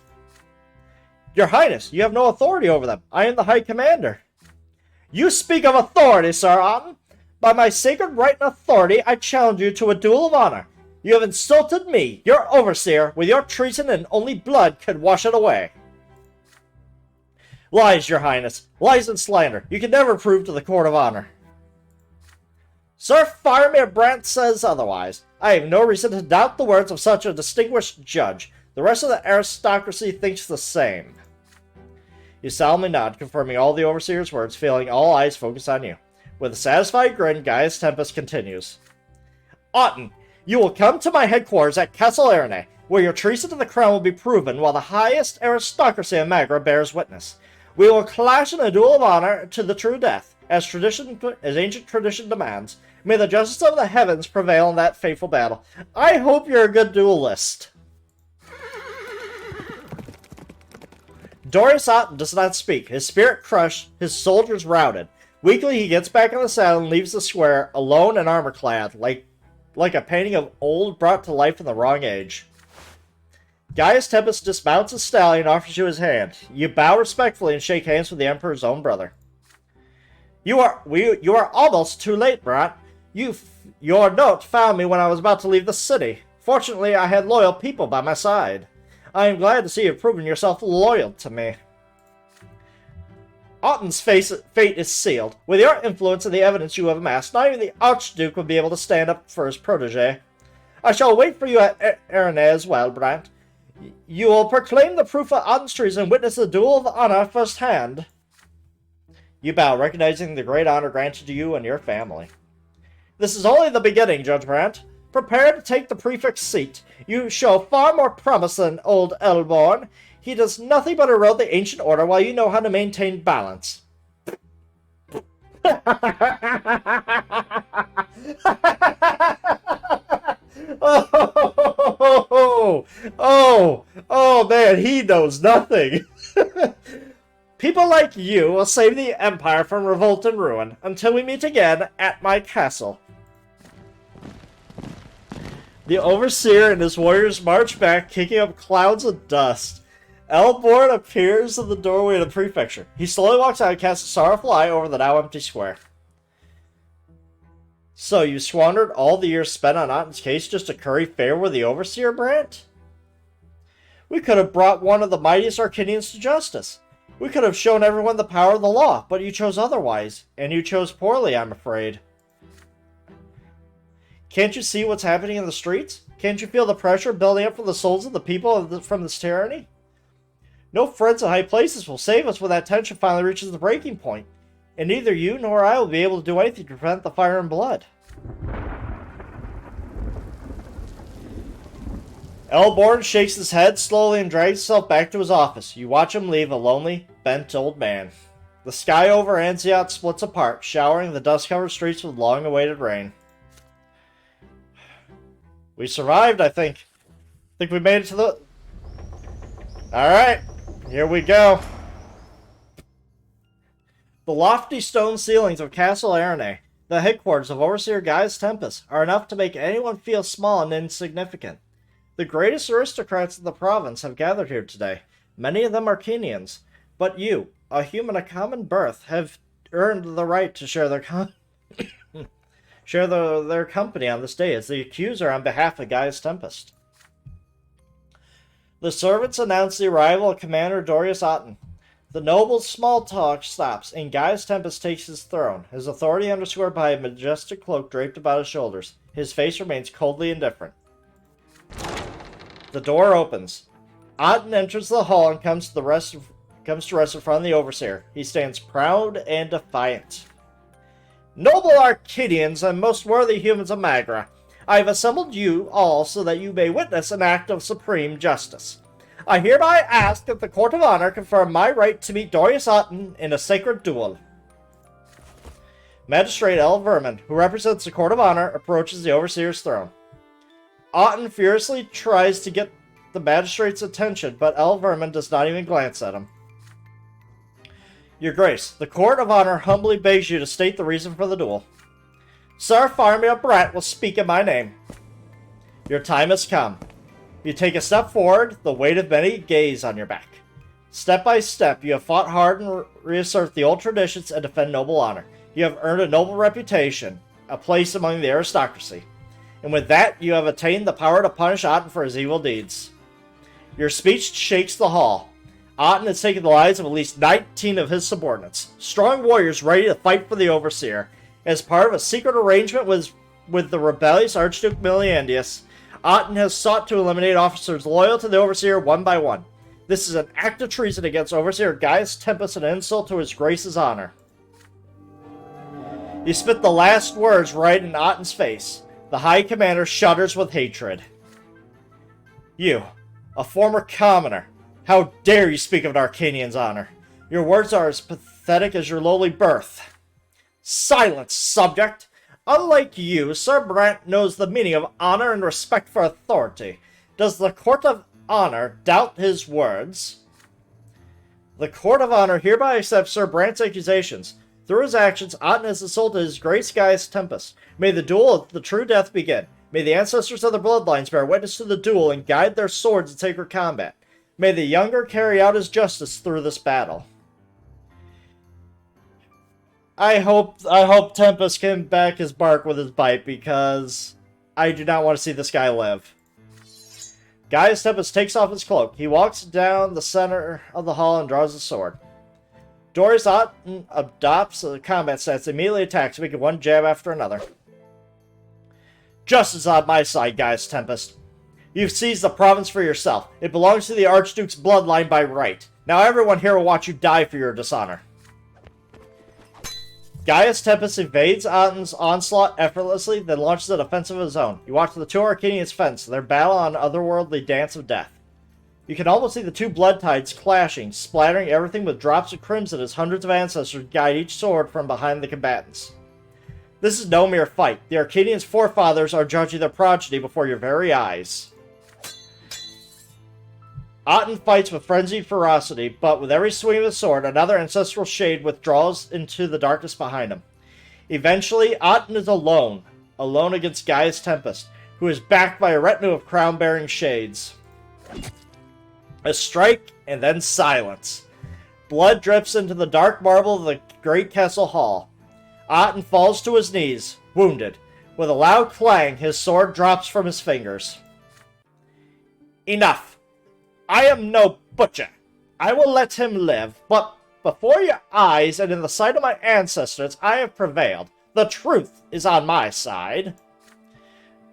Speaker 1: Your Highness, you have no authority over them. I am the High Commander. You speak of authority, Sir Otten. By my sacred right and authority, I challenge you to a duel of honor. You have insulted me, your overseer, with your treason, and only blood could wash it away. Lies, Your Highness. Lies and slander. You can never prove to the court of honor. Sir Faramir Brant says otherwise. I have no reason to doubt the words of such a distinguished judge. The rest of the aristocracy thinks the same. You solemnly nod, confirming all the Overseer's words, feeling all eyes focused on you. With a satisfied grin, Gaius Tempest continues. Otten, you will come to my headquarters at Castle Arene, where your treason to the crown will be proven while the highest aristocracy of Magra bears witness. We will clash in a duel of honor to the true death, as ancient tradition demands. May the justice of the heavens prevail in that fateful battle. I hope you're a good duelist. Dorius Otten does not speak, his spirit crushed, his soldiers routed. Weakly, he gets back on the saddle and leaves the square, alone and armor-clad, like a painting of old brought to life in the wrong age. Gaius Tempest dismounts his stallion and offers you his hand. You bow respectfully and shake hands with the Emperor's own brother. You are almost too late, Brant. Your note found me when I was about to leave the city. Fortunately, I had loyal people by my side. I am glad to see you've proven yourself loyal to me. Otten's fate is sealed. With your influence and the evidence you have amassed, not even the Archduke will be able to stand up for his protege. I shall wait for you at Arene as well, Brant. You will proclaim the proof of Otten's treason and witness the duel of honor firsthand. You bow, recognizing the great honor granted to you and your family. This is only the beginning, Judge Brant. Prepare to take the prefect's seat. You show far more promise than old Elborn. He does nothing but erode the ancient order while you know how to maintain balance. Oh, man, he knows nothing. People like you will save the Empire from revolt and ruin until we meet again at my castle. The Overseer and his warriors march back, kicking up clouds of dust. Elborn appears in the doorway of the prefecture. He slowly walks out and casts a sorrowful eye over the now empty square. So you squandered all the years spent on Otten's case just to curry favor with the Overseer, Brant? We could have brought one of the mightiest Arcanians to justice. We could have shown everyone the power of the law, but you chose otherwise. And you chose poorly, I'm afraid. Can't you see what's happening in the streets? Can't you feel the pressure building up for the souls of the people from this tyranny? No friends in high places will save us when that tension finally reaches the breaking point. And neither you nor I will be able to do anything to prevent the fire and blood. Elborn shakes his head slowly and drags himself back to his office. You watch him leave, a lonely, bent old man. The sky over Anziot splits apart, showering the dust-covered streets with long-awaited rain. We survived, I think. I think we made it to the... Alright, here we go. The lofty stone ceilings of Castle Arene, the headquarters of Overseer Gaius Tempest, are enough to make anyone feel small and insignificant. The greatest aristocrats of the province have gathered here today. Many of them are Arcanians, but you, a human of common birth, have earned the right to share their their company on this day as the accuser on behalf of Gaius Tempest. The servants announce the arrival of Commander Dorius Otten. The noble's small talk stops, and Gaius Tempest takes his throne, his authority underscored by a majestic cloak draped about his shoulders. His face remains coldly indifferent. The door opens. Otten enters the hall and comes to rest in front of the Overseer. He stands proud and defiant. Noble Arcadians and most worthy humans of Magra, I have assembled you all so that you may witness an act of supreme justice. I hereby ask that the Court of Honor confirm my right to meet Dorius Otten in a sacred duel. Magistrate L. Vermin, who represents the Court of Honor, approaches the Overseer's throne. Otten furiously tries to get the magistrate's attention, but L. Vermin does not even glance at him. Your Grace, the Court of Honor humbly begs you to state the reason for the duel. Sir Farmia Brat will speak in my name. Your time has come. You take a step forward, the weight of many gaze on your back. Step by step, you have fought hard and reassert the old traditions and defend noble honor. You have earned a noble reputation, a place among the aristocracy. And with that, you have attained the power to punish Otten for his evil deeds. Your speech shakes the hall. Otten has taken the lives of at least 19 of his subordinates, strong warriors ready to fight for the Overseer. As part of a secret arrangement with the rebellious Archduke Miliandius, Otten has sought to eliminate officers loyal to the Overseer one by one. This is an act of treason against Overseer Gaius Tempest and an insult to his Grace's honor. You spit the last words right in Otten's face. The High Commander shudders with hatred. You, a former commoner, how dare you speak of an Arcanian's honor? Your words are as pathetic as your lowly birth. Silence, subject! Unlike you, Sir Brante knows the meaning of honor and respect for authority. Does the Court of Honor doubt his words? The Court of Honor hereby accepts Sir Brante's accusations. Through his actions, Otten has assaulted his Grace Gaius Tempest. May the duel of the true death begin. May the ancestors of the bloodlines bear witness to the duel and guide their swords in sacred combat. May the younger carry out his justice through this battle. I hope Tempest can back his bark with his bite, because I do not want to see this guy live. Gaius Tempest takes off his cloak. He walks down the center of the hall and draws his sword. Dorius Otten adopts a combat stance, immediately attacks, making one jab after another. Justice on my side, Gaius Tempest. You've seized the province for yourself. It belongs to the Archduke's bloodline by right. Now everyone here will watch you die for your dishonor. Gaius Tempest evades Otten's onslaught effortlessly, then launches an offensive of his own. You watch the two Arcanians fence, their battle on otherworldly dance of death. You can almost see the two blood tides clashing, splattering everything with drops of crimson as hundreds of ancestors guide each sword from behind the combatants. This is no mere fight. The Arcanians' forefathers are judging their progeny before your very eyes. Otten fights with frenzied ferocity, but with every swing of his sword, another ancestral shade withdraws into the darkness behind him. Eventually, Otten is alone against Gaius Tempest, who is backed by a retinue of crown-bearing shades. A strike, and then silence. Blood drips into the dark marble of the great castle hall. Otten falls to his knees, wounded. With a loud clang, his sword drops from his fingers. Enough! I am no butcher. I will let him live, but before your eyes and in the sight of my ancestors, I have prevailed. The truth is on my side.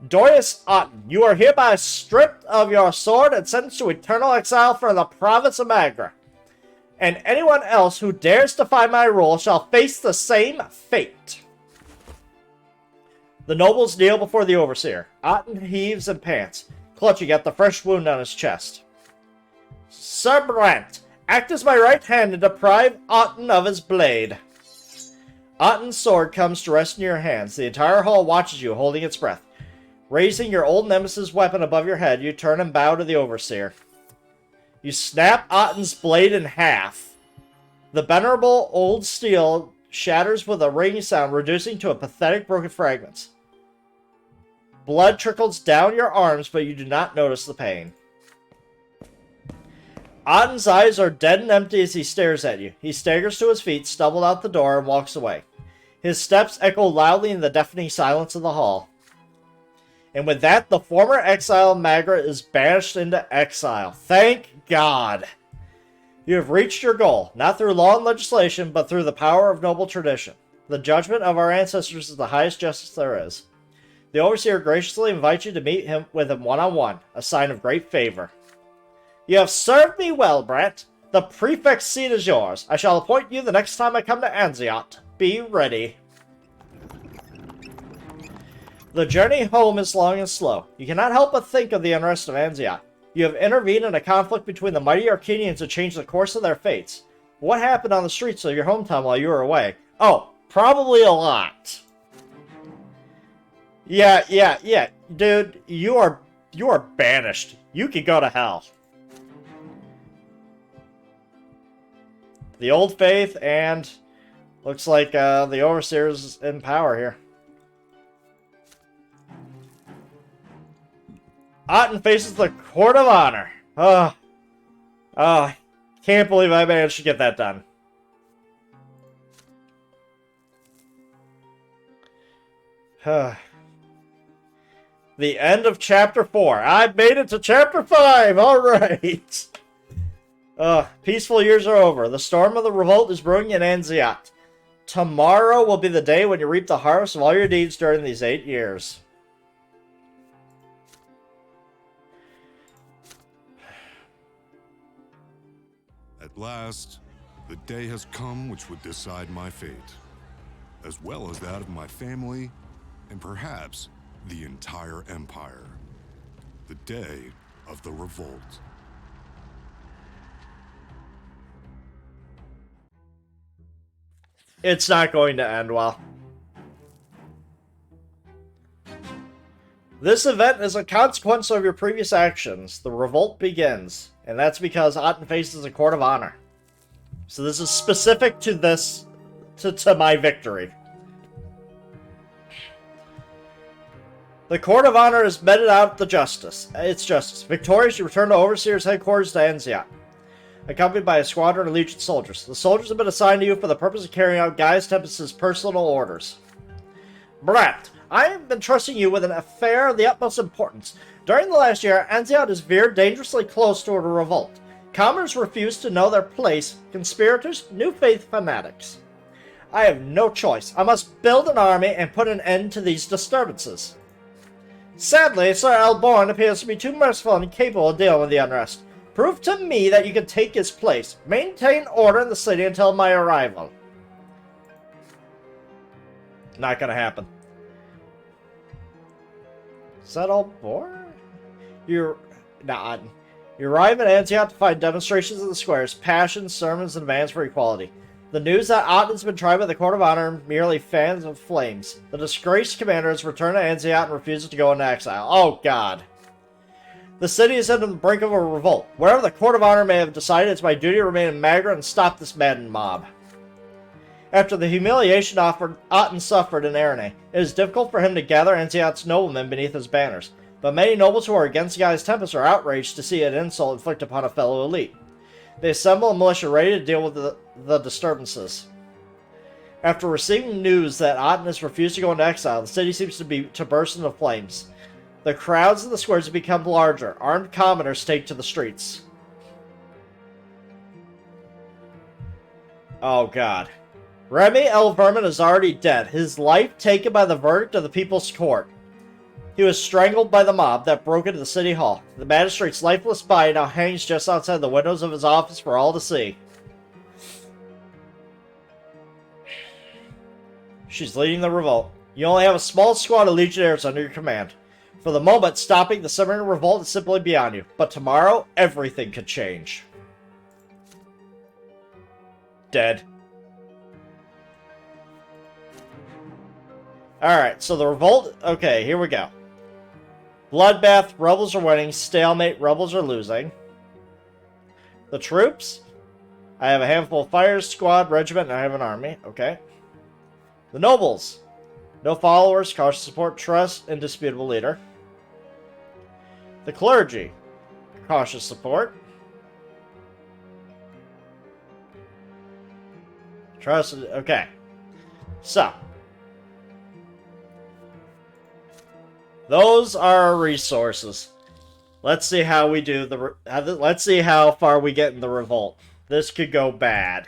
Speaker 1: Dorius Otten, you are hereby stripped of your sword and sentenced to eternal exile for the province of Magra. And anyone else who dares defy my rule shall face the same fate. The nobles kneel before the overseer. Otten heaves and pants, clutching at the fresh wound on his chest. Sir Brante, act as my right hand and deprive Otten of his blade. Otten's sword comes to rest in your hands. The entire hall watches you, holding its breath. Raising your old nemesis' weapon above your head, you turn and bow to the overseer. You snap Otten's blade in half. The venerable old steel shatters with a ringing sound, reducing to a pathetic broken fragments. Blood trickles down your arms, but you do not notice the pain. Otten's eyes are dead and empty as he stares at you. He staggers to his feet, stumbles out the door, and walks away. His steps echo loudly in the deafening silence of the hall. And with that, the former exile Magra is banished into exile. Thank God! You have reached your goal, not through law and legislation, but through the power of noble tradition. The judgment of our ancestors is the highest justice there is. The overseer graciously invites you to meet him with him one-on-one, a sign of great favor. You have served me well, Brant. The prefect's seat is yours. I shall appoint you the next time I come to Anziot. Be ready. The journey home is long and slow. You cannot help but think of the unrest of Anziot. You have intervened in a conflict between the mighty Arcanians to change the course of their fates. What happened on the streets of your hometown while you were away? Oh, probably a lot. Yeah. Dude, you are banished. You can go to hell. The Old Faith, and looks like the Overseer's in power here. Otten faces the Court of Honor. Can't believe I managed to get that done. The end of Chapter 4. I made it to Chapter 5! Alright! Peaceful years are over. The storm of the revolt is brewing in Anziot. Tomorrow will be the day when you reap the harvest of all your deeds during these 8 years.
Speaker 2: At last, the day has come which would decide my fate, as well as that of my family, and perhaps the entire empire. The day of the revolt.
Speaker 1: It's not going to end well. This event is a consequence of your previous actions. The revolt begins, and that's because Otten faces a court of honor. So this is specific to this, to my victory. The Court of Honor has meted out its justice. Victorious, you return to Overseer's headquarters to Anziot, accompanied by a squadron of Legion soldiers. The soldiers have been assigned to you for the purpose of carrying out Gaius Tempest's personal orders. Brant, I have been trusting you with an affair of the utmost importance. During the last year, Anziot has veered dangerously close toward a revolt. Commoners refuse to know their place. Conspirators, new faith fanatics. I have no choice. I must build an army and put an end to these disturbances. Sadly, Sir Alborn appears to be too merciful and incapable of dealing with the unrest. Prove to me that you can take his place. Maintain order in the city until my arrival. Not gonna happen. Is that Alborn? You arrive at Anziot to find demonstrations in the squares, passions, sermons, and demands for equality. The news that Otten's been tried by the Court of Honor merely fans of flames. The disgraced commander has returned to Anziot and refuses to go into exile. Oh, God. The city is on the brink of a revolt. Wherever the Court of Honor may have decided, it's my duty to remain in Magra and stop this maddened mob. After the humiliation Otten suffered in Arene, it is difficult for him to gather Anziot's noblemen beneath his banners. But many nobles who are against Gaius Tempest are outraged to see an insult inflicted upon a fellow elite. They assemble a militia ready to deal with the disturbances. After receiving news that Otnus refused to go into exile, the city seems to burst into flames. The crowds in the squares have become larger. Armed commoners take to the streets. Oh god. Remy L. Vermin is already dead, his life taken by the verdict of the People's Court. He was strangled by the mob that broke into the city hall. The magistrate's lifeless body now hangs just outside the windows of his office for all to see. She's leading the revolt. You only have a small squad of legionnaires under your command. For the moment, stopping the simmering revolt is simply beyond you. But tomorrow, everything could change. Dead. Alright, so the revolt... Okay, here we go. Bloodbath, rebels are winning. Stalemate, rebels are losing. The troops? I have a handful of fire squad, regiment, and I have an army. Okay. The nobles. No followers, cautious support, trust, indisputable leader. The clergy. Cautious support. Trust, okay. So. Those are our resources. Let's see how we do let's see how far we get in the revolt. This could go bad.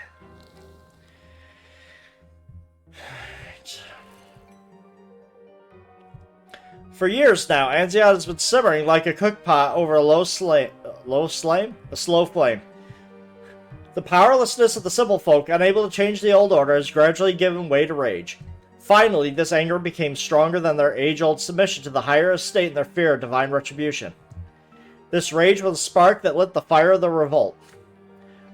Speaker 1: For years now, Anziat has been simmering like a cookpot over a slow flame. The powerlessness of the simple folk, unable to change the old order, has gradually given way to rage. Finally, this anger became stronger than their age-old submission to the higher estate and their fear of divine retribution. This rage was a spark that lit the fire of the revolt.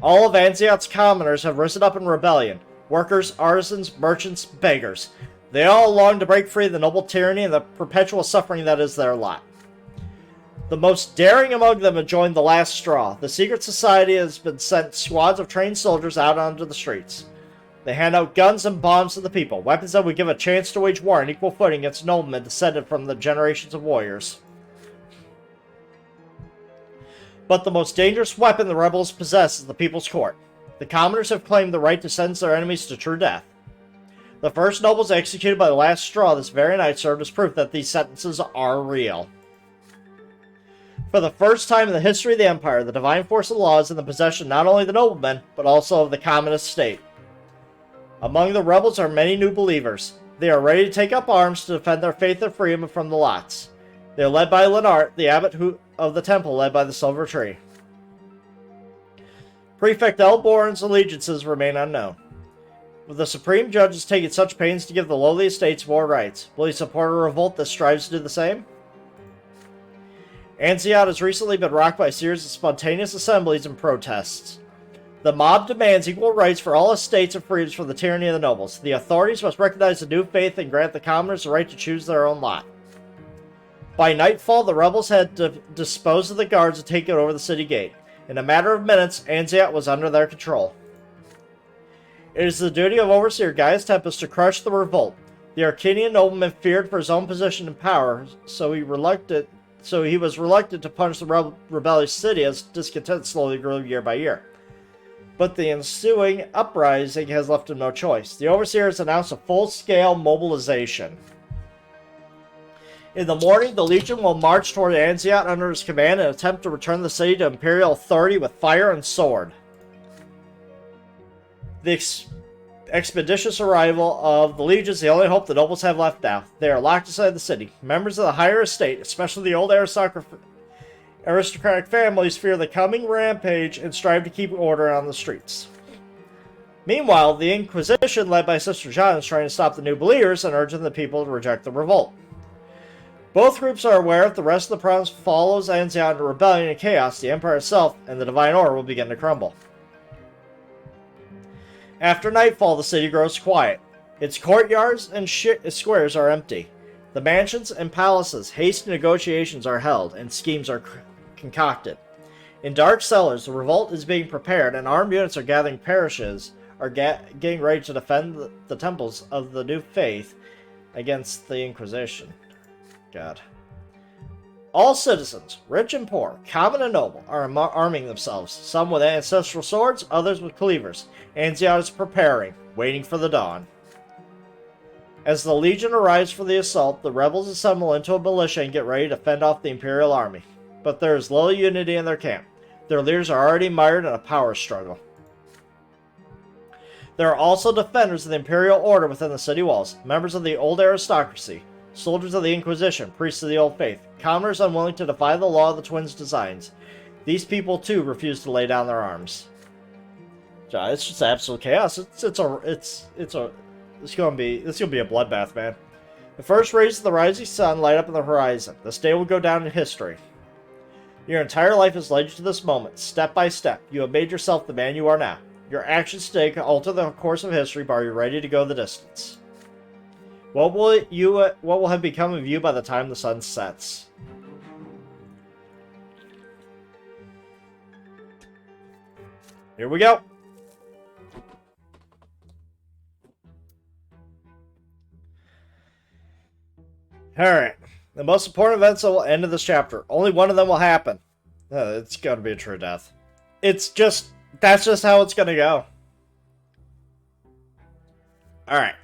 Speaker 1: All of Anziat's commoners have risen up in rebellion. Workers, artisans, merchants, beggars. They all long to break free of the noble tyranny and the perpetual suffering that is their lot. The most daring among them have joined the last straw. The secret society has been sent squads of trained soldiers out onto the streets. They hand out guns and bombs to the people, weapons that would give a chance to wage war on equal footing against noblemen descended from the generations of warriors. But the most dangerous weapon the rebels possess is the People's Court. The commoners have claimed the right to sentence their enemies to true death. The first nobles executed by the last straw this very night served as proof that these sentences are real. For the first time in the history of the Empire, the divine force of the law is in the possession not only of the noblemen, but also of the commonest state. Among the rebels are many new believers. They are ready to take up arms to defend their faith and freedom from the lots. They are led by Lenart, the abbot of the temple led by the silver tree. Prefect Elborn's allegiances remain unknown. The Supreme Judge has taken such pains to give the lowly estates more rights. Will he support a revolt that strives to do the same? Anziat has recently been rocked by a series of spontaneous assemblies and protests. The mob demands equal rights for all estates and freedoms from the tyranny of the nobles. The authorities must recognize the new faith and grant the commoners the right to choose their own lot. By nightfall, the rebels had disposed of the guards and taken over the city gate. In a matter of minutes, Anziat was under their control. It is the duty of Overseer Gaius Tempest to crush the revolt. The Arcanian nobleman feared for his own position and power, so he was reluctant to punish the rebellious city as discontent slowly grew year by year. But the ensuing uprising has left him no choice. The Overseer has announced a full-scale mobilization. In the morning, the Legion will march toward Anziat under his command and attempt to return the city to Imperial authority with fire and sword. The expeditious arrival of the Legion is the only hope the nobles have left now. They are locked inside the city. Members of the higher estate, especially the old aristocratic families, fear the coming rampage and strive to keep order on the streets. Meanwhile, the Inquisition, led by Sister John, is trying to stop the new believers and urging the people to reject the revolt. Both groups are aware if the rest of the province follows Anziat into rebellion and chaos, the Empire itself and the Divine Order will begin to crumble. After nightfall, the city grows quiet. Its courtyards and squares are empty. The mansions and palaces, hasty negotiations are held, and schemes are concocted. In dark cellars, the revolt is being prepared, and armed units are gathering parishes, getting ready to defend the temples of the new faith against the Inquisition. God. All citizens, rich and poor, common and noble, are arming themselves, some with ancestral swords, others with cleavers. Anziat is preparing, waiting for the dawn. As the Legion arrives for the assault, the rebels assemble into a militia and get ready to fend off the Imperial army. But there is little unity in their camp. Their leaders are already mired in a power struggle. There are also defenders of the Imperial Order within the city walls, members of the old aristocracy, soldiers of the Inquisition, priests of the Old Faith, commoners unwilling to defy the law of the twins' designs. These people too refuse to lay down their arms. It's just absolute chaos. It's gonna be a bloodbath, man. The first rays of the rising sun light up in the horizon. This day will go down in history. Your entire life has led you to this moment, step by step. You have made yourself the man you are now. Your actions today can alter the course of history, but are you ready to go the distance? What will have become of you by the time the sun sets? Here we go. Alright. The most important events that will end in this chapter. Only one of them will happen. It's gonna be a true death. That's just how it's gonna go. Alright.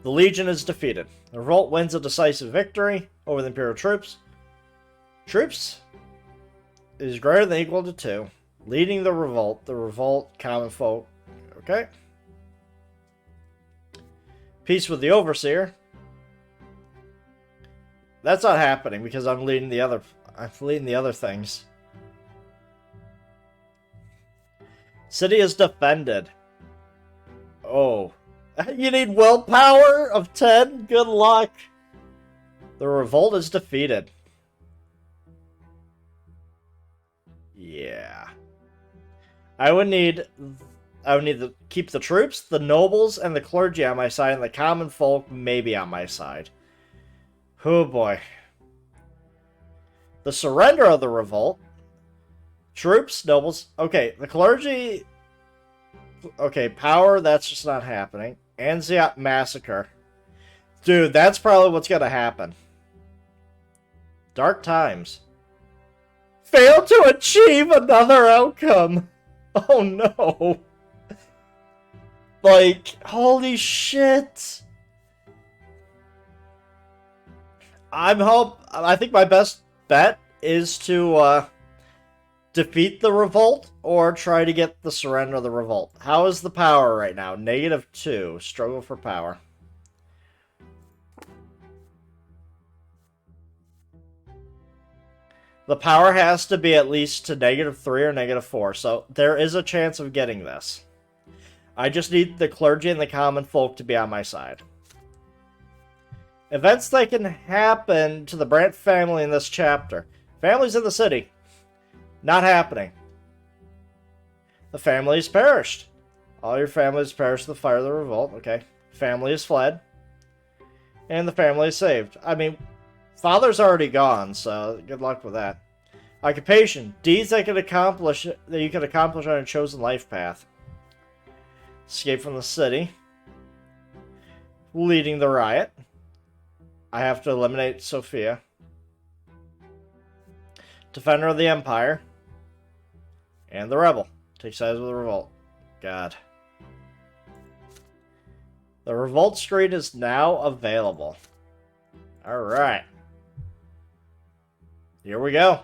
Speaker 1: The Legion is defeated. The revolt wins a decisive victory over the Imperial troops. Troops is greater than or equal to 2. Leading the revolt, common folk. Okay. Peace with the Overseer. That's not happening because I'm leading the other things. City is defended. Oh. You need willpower of 10? Good luck. The revolt is defeated. Yeah. I would need to keep the troops, the nobles, and the clergy on my side, and the common folk maybe on my side. Oh boy. The surrender of the revolt. Troops, nobles. Okay, the clergy. Okay, power, that's just not happening. Anziat massacre. Dude, that's probably what's gonna happen. Dark times. Fail to achieve another outcome. Oh no. Like, holy shit. I think my best bet is to defeat the revolt or try to get the surrender of the revolt. How is the power right now? -2. Struggle for power. The power has to be at least to -3 or -4, so there is a chance of getting this. I just need the clergy and the common folk to be on my side. Events that can happen to the Brante family in this chapter. Families in the city. Not happening. The family has perished. All your families perished in the fire of the revolt. Okay. Family is fled. And the family is saved. I mean, father's already gone, so good luck with that. Occupation. Deeds that you can accomplish on a chosen life path. Escape from the city. Leading the riot. I have to eliminate Sophia. Defender of the Empire. And the Rebel. Take sides with the revolt. God. The revolt screen is now available. Alright. Here we go.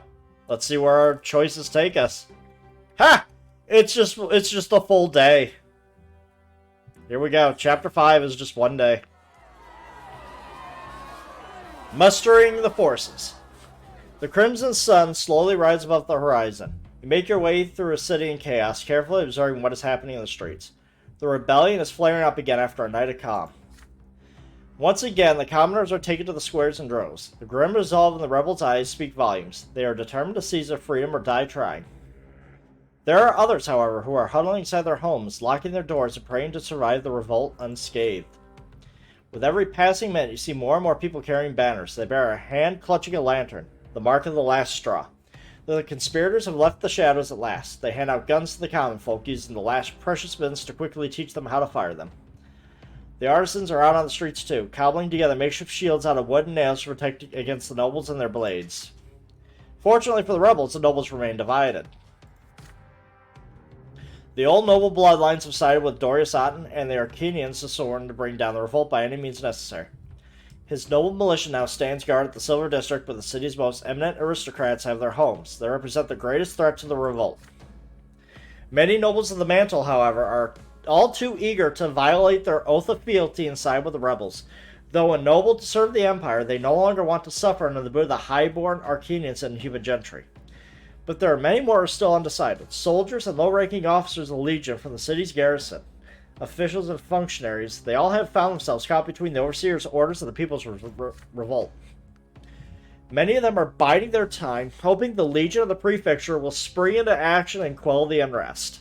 Speaker 1: Let's see where our choices take us. Ha! It's just a full day. Here we go. Chapter 5 is just one day. Mustering the forces. The crimson sun slowly rises above the horizon. You make your way through a city in chaos, carefully observing what is happening in the streets. The rebellion is flaring up again after a night of calm. Once again, the commoners are taken to the squares in droves. The grim resolve in the rebels' eyes speak volumes. They are determined to seize their freedom or die trying. There are others, however, who are huddling inside their homes, locking their doors and praying to survive the revolt unscathed. With every passing minute, you see more and more people carrying banners. They bear a hand clutching a lantern, the mark of the last straw. The conspirators have left the shadows at last. They hand out guns to the common folk, using the last precious bits to quickly teach them how to fire them. The artisans are out on the streets too, cobbling together makeshift shields out of wood and nails to protect against the nobles and their blades. Fortunately for the rebels, the nobles remain divided. The old noble bloodlines have sided with Dorius Otten and the Arcanians to sworn to bring down the revolt by any means necessary. His noble militia now stands guard at the Silver District, where the city's most eminent aristocrats have their homes. They represent the greatest threat to the revolt. Many nobles of the mantle, however, are all too eager to violate their oath of fealty and side with the rebels. Though ennobled to serve the Empire, they no longer want to suffer under the boot of the highborn Arcanians and human gentry. But there are many more who are still undecided. Soldiers and low-ranking officers of the Legion from the city's garrison, officials and functionaries, they all have found themselves caught between the Overseer's orders and the People's Revolt. Many of them are biding their time, hoping the Legion of the Prefecture will spring into action and quell the unrest.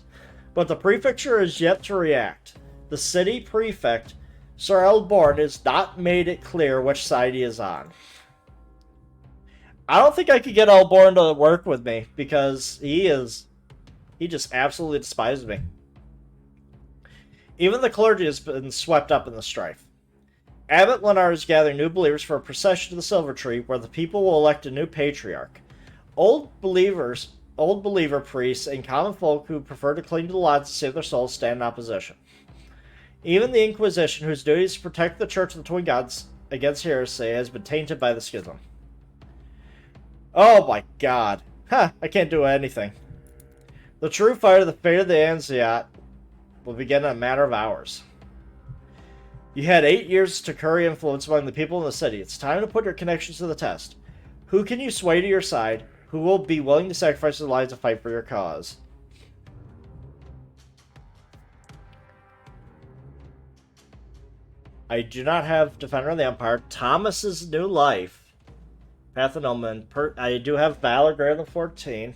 Speaker 1: But the Prefecture is yet to react. The city prefect, Sir Elborn, has not made it clear which side he is on. I don't think I could get Elborn to work with me, because he just absolutely despises me. Even the clergy has been swept up in the strife. Abbot Leonard is gathering new believers for a procession to the Silver Tree, where the people will elect a new patriarch. Old believer priests and common folk who prefer to cling to the laws to save their souls stand in opposition. Even the Inquisition, whose duty is to protect the Church of the Twin Gods against heresy, has been tainted by the schism. Oh my god. I can't do anything. The true fight of the fate of the Anziat will begin in a matter of hours. You had 8 years to curry influence among the people in the city. It's time to put your connections to the test. Who can you sway to your side? Who will be willing to sacrifice their lives to fight for your cause? I do not have Defender of the Empire. Thomas's New Life. Path of Noman. I do have Valor greater than 14.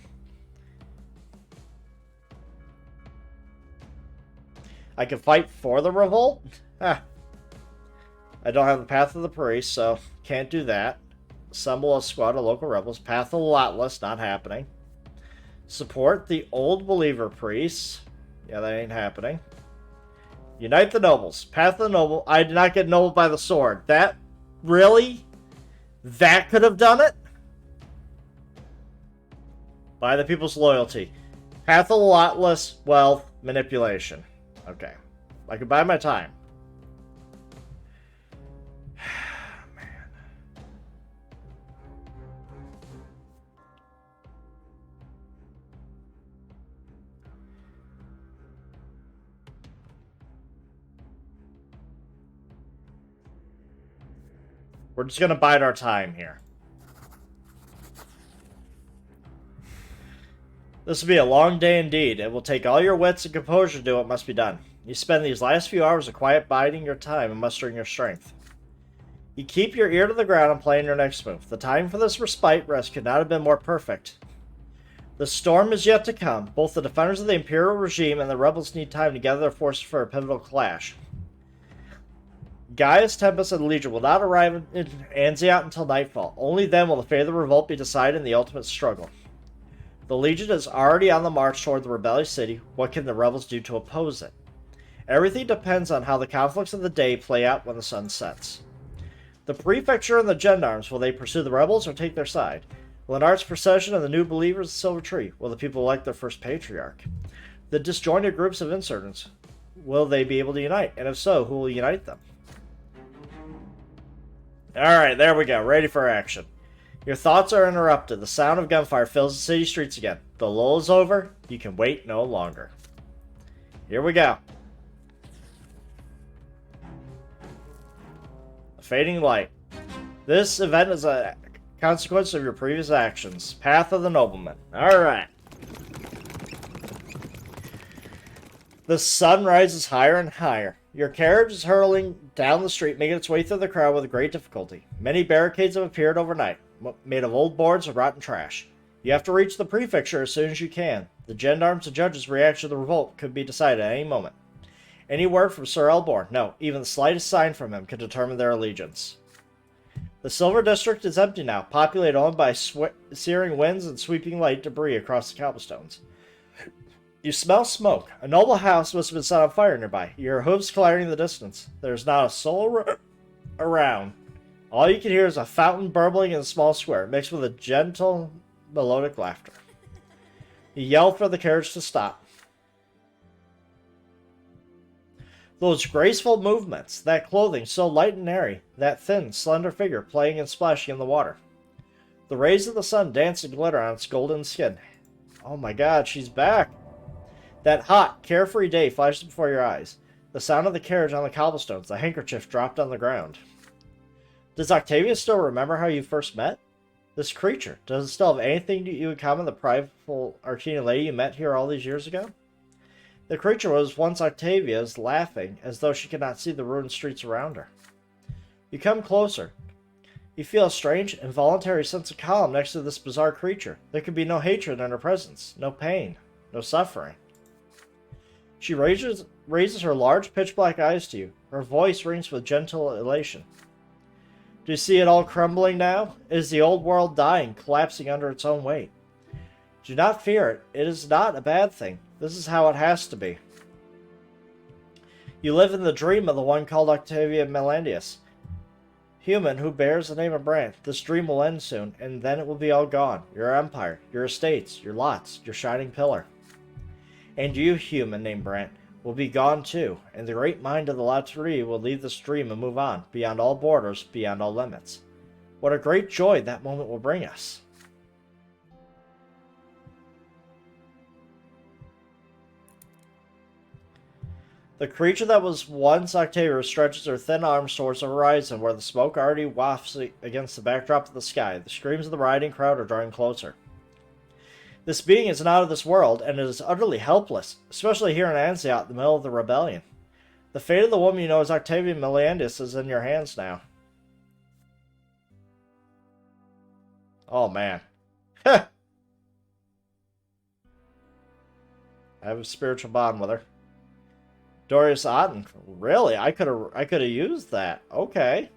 Speaker 1: I can fight for the revolt? I don't have the Path of the Priest, so can't do that. Assemble a squad of local rebels. Path of the Lotless, not happening. Support the Old Believer Priests. Yeah, that ain't happening. Unite the Nobles. Path of the Noble. I did not get nobled by the sword. That, really? That could have done it? Buy the people's loyalty. Path of the Lotless, wealth, manipulation. Okay. I could buy my time. Man. We're just going to bide our time here. This will be a long day indeed. It will take all your wits and composure to do what must be done. You spend these last few hours of quiet biding your time and mustering your strength. You keep your ear to the ground and plan your next move. The time for this respite rest could not have been more perfect. The storm is yet to come. Both the defenders of the Imperial regime and the rebels need time to gather their forces for a pivotal clash. Gaius, Tempest, and the Legion will not arrive in Anziat until nightfall. Only then will the fate of the revolt be decided in the ultimate struggle. The Legion is already on the march toward the rebellious city. What can the rebels do to oppose it? Everything depends on how the conflicts of the day play out when the sun sets. The Prefecture and the Gendarmes, will they pursue the rebels or take their side? Lenard's procession and the new believers of the Silver Tree, will the people elect their first patriarch? The disjointed groups of insurgents, will they be able to unite? And if so, who will unite them? Alright, there we go. Ready for action. Your thoughts are interrupted. The sound of gunfire fills the city streets again. The lull is over. You can wait no longer. Here we go. A fading light. This event is a consequence of your previous actions. Path of the Nobleman. Alright. The sun rises higher and higher. Your carriage is hurtling down the street, making its way through the crowd with great difficulty. Many barricades have appeared overnight, made of old boards and rotten trash. You have to reach the prefecture as soon as you can. The gendarmes and judges' reaction to the revolt could be decided at any moment. Any word from Sir Elborn? No, even the slightest sign from him could determine their allegiance. The Silver District is empty now, populated only by searing winds and sweeping light debris across the cobblestones. You smell smoke. A noble house must have been set on fire nearby. Your hooves clattering in the distance. There's not a soul around. All you can hear is a fountain burbling in a small square, mixed with a gentle, melodic laughter. You yell for the carriage to stop. Those graceful movements, that clothing so light and airy, that thin, slender figure playing and splashing in the water. The rays of the sun dance and glitter on its golden skin. Oh my god, she's back! That hot, carefree day flashes before your eyes. The sound of the carriage on the cobblestones, the handkerchief dropped on the ground. Does Octavia still remember how you first met? This creature, does it still have anything to you in common with the prideful Arcanian lady you met here all these years ago? The creature was once Octavia's, laughing, as though she could not see the ruined streets around her. You come closer. You feel a strange, involuntary sense of calm next to this bizarre creature. There could be no hatred in her presence, no pain, no suffering. She raises her large, pitch-black eyes to you. Her voice rings with gentle elation. Do you see it all crumbling now? It is the old world dying, collapsing under its own weight. Do not fear it. It is not a bad thing. This is how it has to be. You live in the dream of the one called Octavia Melanius, human who bears the name of Brante. This dream will end soon, and then it will be all gone. Your empire, your estates, your lots, your shining pillar. And you, human named Brante, will be gone too, and the great mind of the Latterie will leave this dream and move on, beyond all borders, beyond all limits. What a great joy that moment will bring us. The creature that was once Octavia stretches her thin arms towards the horizon, where the smoke already wafts against the backdrop of the sky. The screams of the riding crowd are drawing closer. This being is not of this world, and it is utterly helpless, especially here in Anziot, in the middle of the rebellion. The fate of the woman you know as Octavia Melanius is in your hands now. Oh, man. I have a spiritual bond with her. Dorius Otten. Really? I could have used that. Okay.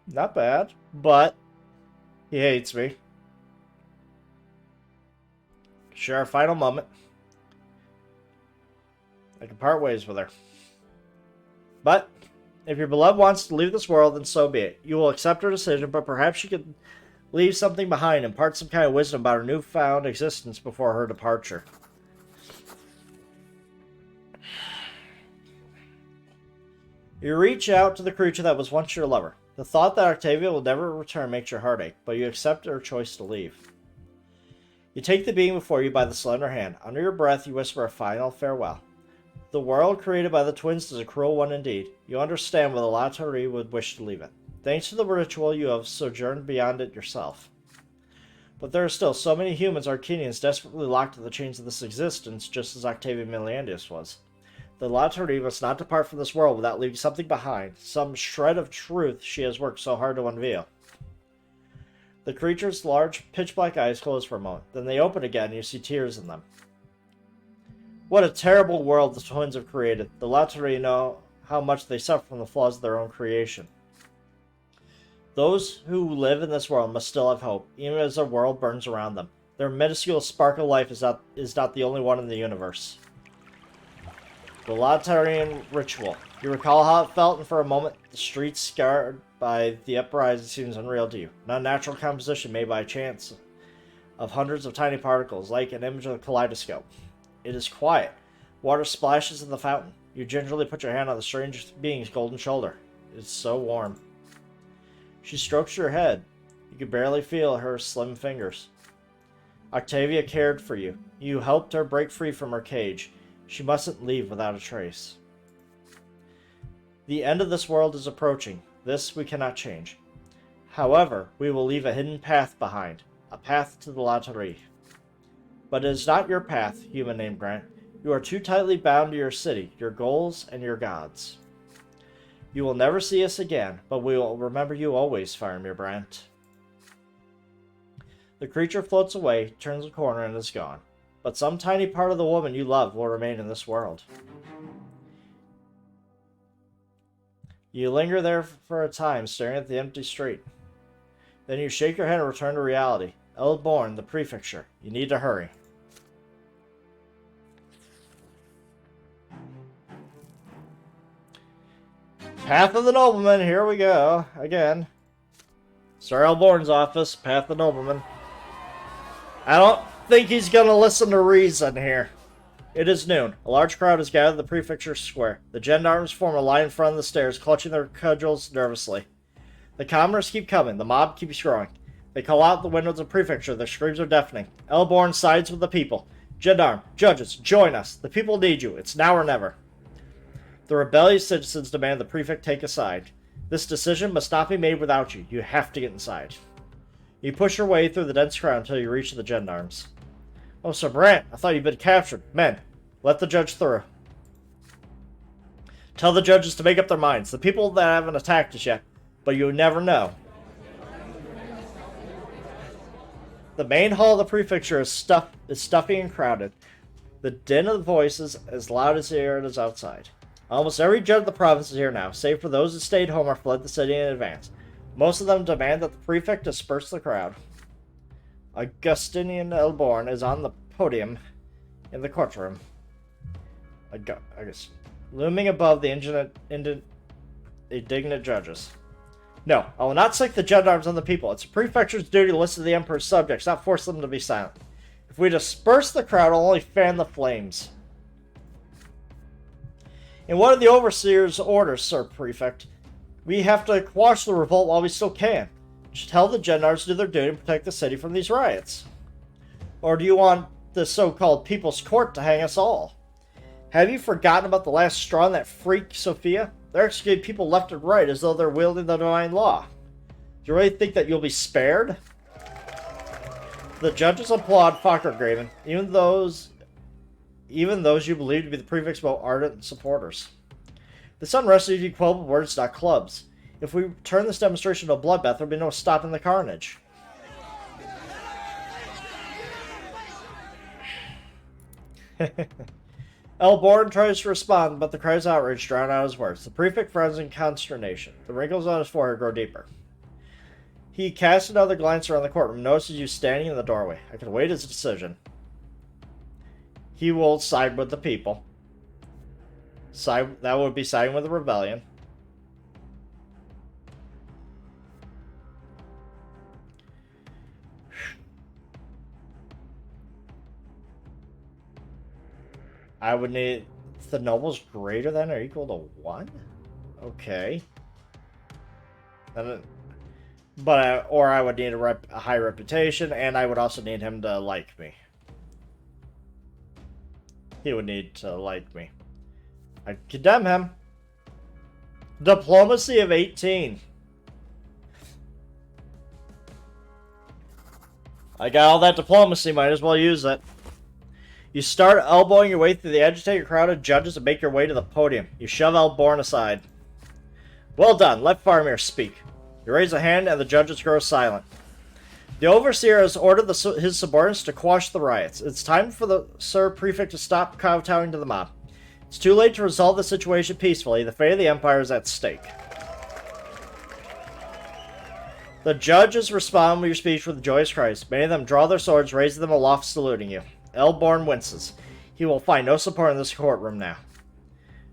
Speaker 1: Not bad. But he hates me. Share a final moment. I can part ways with her. But if your beloved wants to leave this world, then so be it. You will accept her decision, but perhaps she could leave something behind, impart some kind of wisdom about her newfound existence before her departure. You reach out to the creature that was once your lover. The thought that Octavia will never return makes your heart ache, but you accept her choice to leave. You take the being before you by the slender hand. Under your breath, you whisper a final farewell. The world created by the twins is a cruel one indeed. You understand why the Latterie would wish to leave it. Thanks to the ritual, you have sojourned beyond it yourself. But there are still so many humans, Arcanians, desperately locked in the chains of this existence, just as Octavia Melanius was. The Latterie must not depart from this world without leaving something behind, some shred of truth she has worked so hard to unveil. The creature's large, pitch-black eyes close for a moment. Then they open again, and you see tears in them. What a terrible world the twins have created. The Latterie know how much they suffer from the flaws of their own creation. Those who live in this world must still have hope, even as their world burns around them. Their minuscule spark of life is not the only one in the universe. The Latterian ritual. You recall how it felt, and for a moment, the streets scarred by the uprising seems unreal to you. An unnatural composition made by chance of hundreds of tiny particles, like an image of a kaleidoscope. It is quiet. Water splashes in the fountain. You gingerly put your hand on the strange being's golden shoulder. It is so warm. She strokes your head. You can barely feel her slim fingers. Octavia cared for you. You helped her break free from her cage. She mustn't leave without a trace. The end of this world is approaching. This we cannot change. However, we will leave a hidden path behind. A path to the Latterie. But it is not your path, human named Brante. You are too tightly bound to your city, your goals, and your gods. You will never see us again, but we will remember you always, Faramir Brante. The creature floats away, turns a corner, and is gone. But some tiny part of the woman you love will remain in this world. You linger there for a time, staring at the empty street. Then you shake your head and return to reality. Eldborn, the prefecture. You need to hurry. Path of the Nobleman, here we go. Again. Sir Eldborn's office, Path of the Nobleman. I don't think he's gonna listen to reason here. It is noon. A large crowd is gathered at the prefecture square. The gendarmes form a line in front of the stairs, clutching their cudgels nervously. The commoners keep coming. The mob keeps growing. They call out the windows of the prefecture. Their screams are deafening. Elborn sides with the people. Gendarme, judges, join us. The people need you. It's now or never. The rebellious citizens demand the prefect take a side. This decision must not be made without you. You have to get inside. You push your way through the dense crowd until you reach the gendarmes. Oh, Sir Brante, I thought you'd been captured. Men, let the judge through. Tell the judges to make up their minds. The people that haven't attacked us yet, but you never know. The main hall of the prefecture is stuffy and crowded. The din of the voices as loud as it is outside. Almost every judge of the province is here now, save for those who stayed home or fled the city in advance. Most of them demand that the prefect disperse the crowd. Augustinian Elborn is on the podium in the courtroom. I guess, looming above the indignant judges. No, I will not sick the gendarmes on the people. It's the prefecture's duty to listen to the emperor's subjects, not force them to be silent. If we disperse the crowd, it'll only fan the flames. In one of the overseer's orders, Sir Prefect, we have to quash the revolt while we still can. Just tell the gendarmes to do their duty and protect the city from these riots. Or do you want the so-called People's Court to hang us all? Have you forgotten about the last straw in that freak, Sophia? They're executing people left and right as though they're wielding the divine law. Do you really think that you'll be spared? The judges applaud Falkergraven, even those you believe to be the prefect's most ardent supporters. This unrest needs to be quelled with words, not clubs. If we turn this demonstration into a bloodbath, there'll be no stopping the carnage. Elborn tries to respond, but the cries of outrage drown out his words. The prefect frowns in consternation. The wrinkles on his forehead grow deeper. He casts another glance around the courtroom, notices you standing in the doorway. I can await his decision. He will side with the people. That would be siding with the rebellion. I would need the nobles greater than or equal to 1? Okay. Or I would need a high reputation, and I would also need him to like me. He would need to like me. I'd condemn him. Diplomacy of 18. I got all that diplomacy, might as well use it. You start elbowing your way through the agitated crowd of judges and make your way to the podium. You shove Elborn aside. Well done. Let Faramir speak. You raise a hand and the judges grow silent. The overseer has ordered his subordinates to quash the riots. It's time for the Sir Prefect to stop kowtowing to the mob. It's too late to resolve the situation peacefully. The fate of the Empire is at stake. The judges respond with your speech with joyous cries. Many of them draw their swords, raising them aloft, saluting you. Elborn winces. He will find no support in this courtroom now.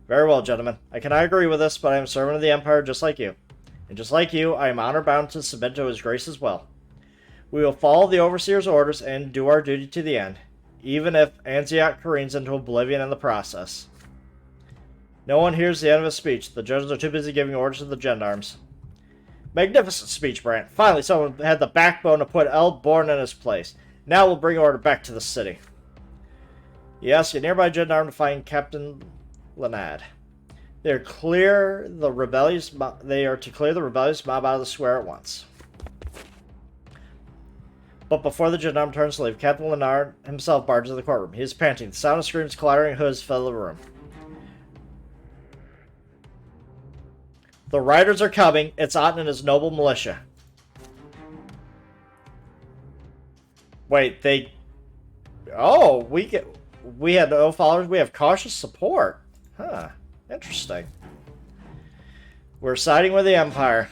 Speaker 1: Very well, gentlemen. I cannot agree with this, but I am a servant of the Empire just like you. And just like you, I am honor-bound to submit to his grace as well. We will follow the Overseer's orders and do our duty to the end, even if Anziak careens into oblivion in the process. No one hears the end of his speech. The judges are too busy giving orders to the gendarmes. Magnificent speech, Brante. Finally, someone had the backbone to put Elborn in his place. Now we'll bring order back to the city. You ask a nearby gendarme to find Captain Lanad. They are to clear the rebellious mob out of the square at once. But before the gendarme turns to leave, Captain Lanard himself barges into the courtroom. He is panting. The sound of screams, clattering hoods fill the room. The riders are coming. It's Otten and his noble militia. Wait, they... Oh, we had no followers. We have cautious support. Huh. Interesting. We're siding with the Empire.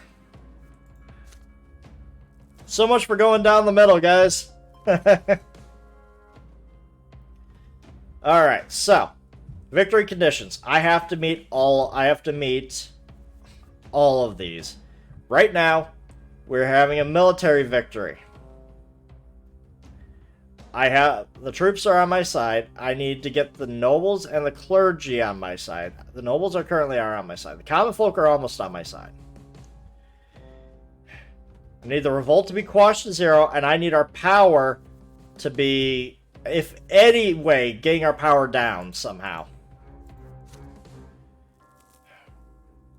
Speaker 1: So much for going down the middle, guys. Alright, so. Victory conditions. I have to meet all of these. Right now, we're having a military victory. The troops are on my side. I need to get the nobles and the clergy on my side. The nobles currently on my side. The common folk are almost on my side. I need the revolt to be quashed to 0, and I need our power to be, if any way, getting our power down somehow.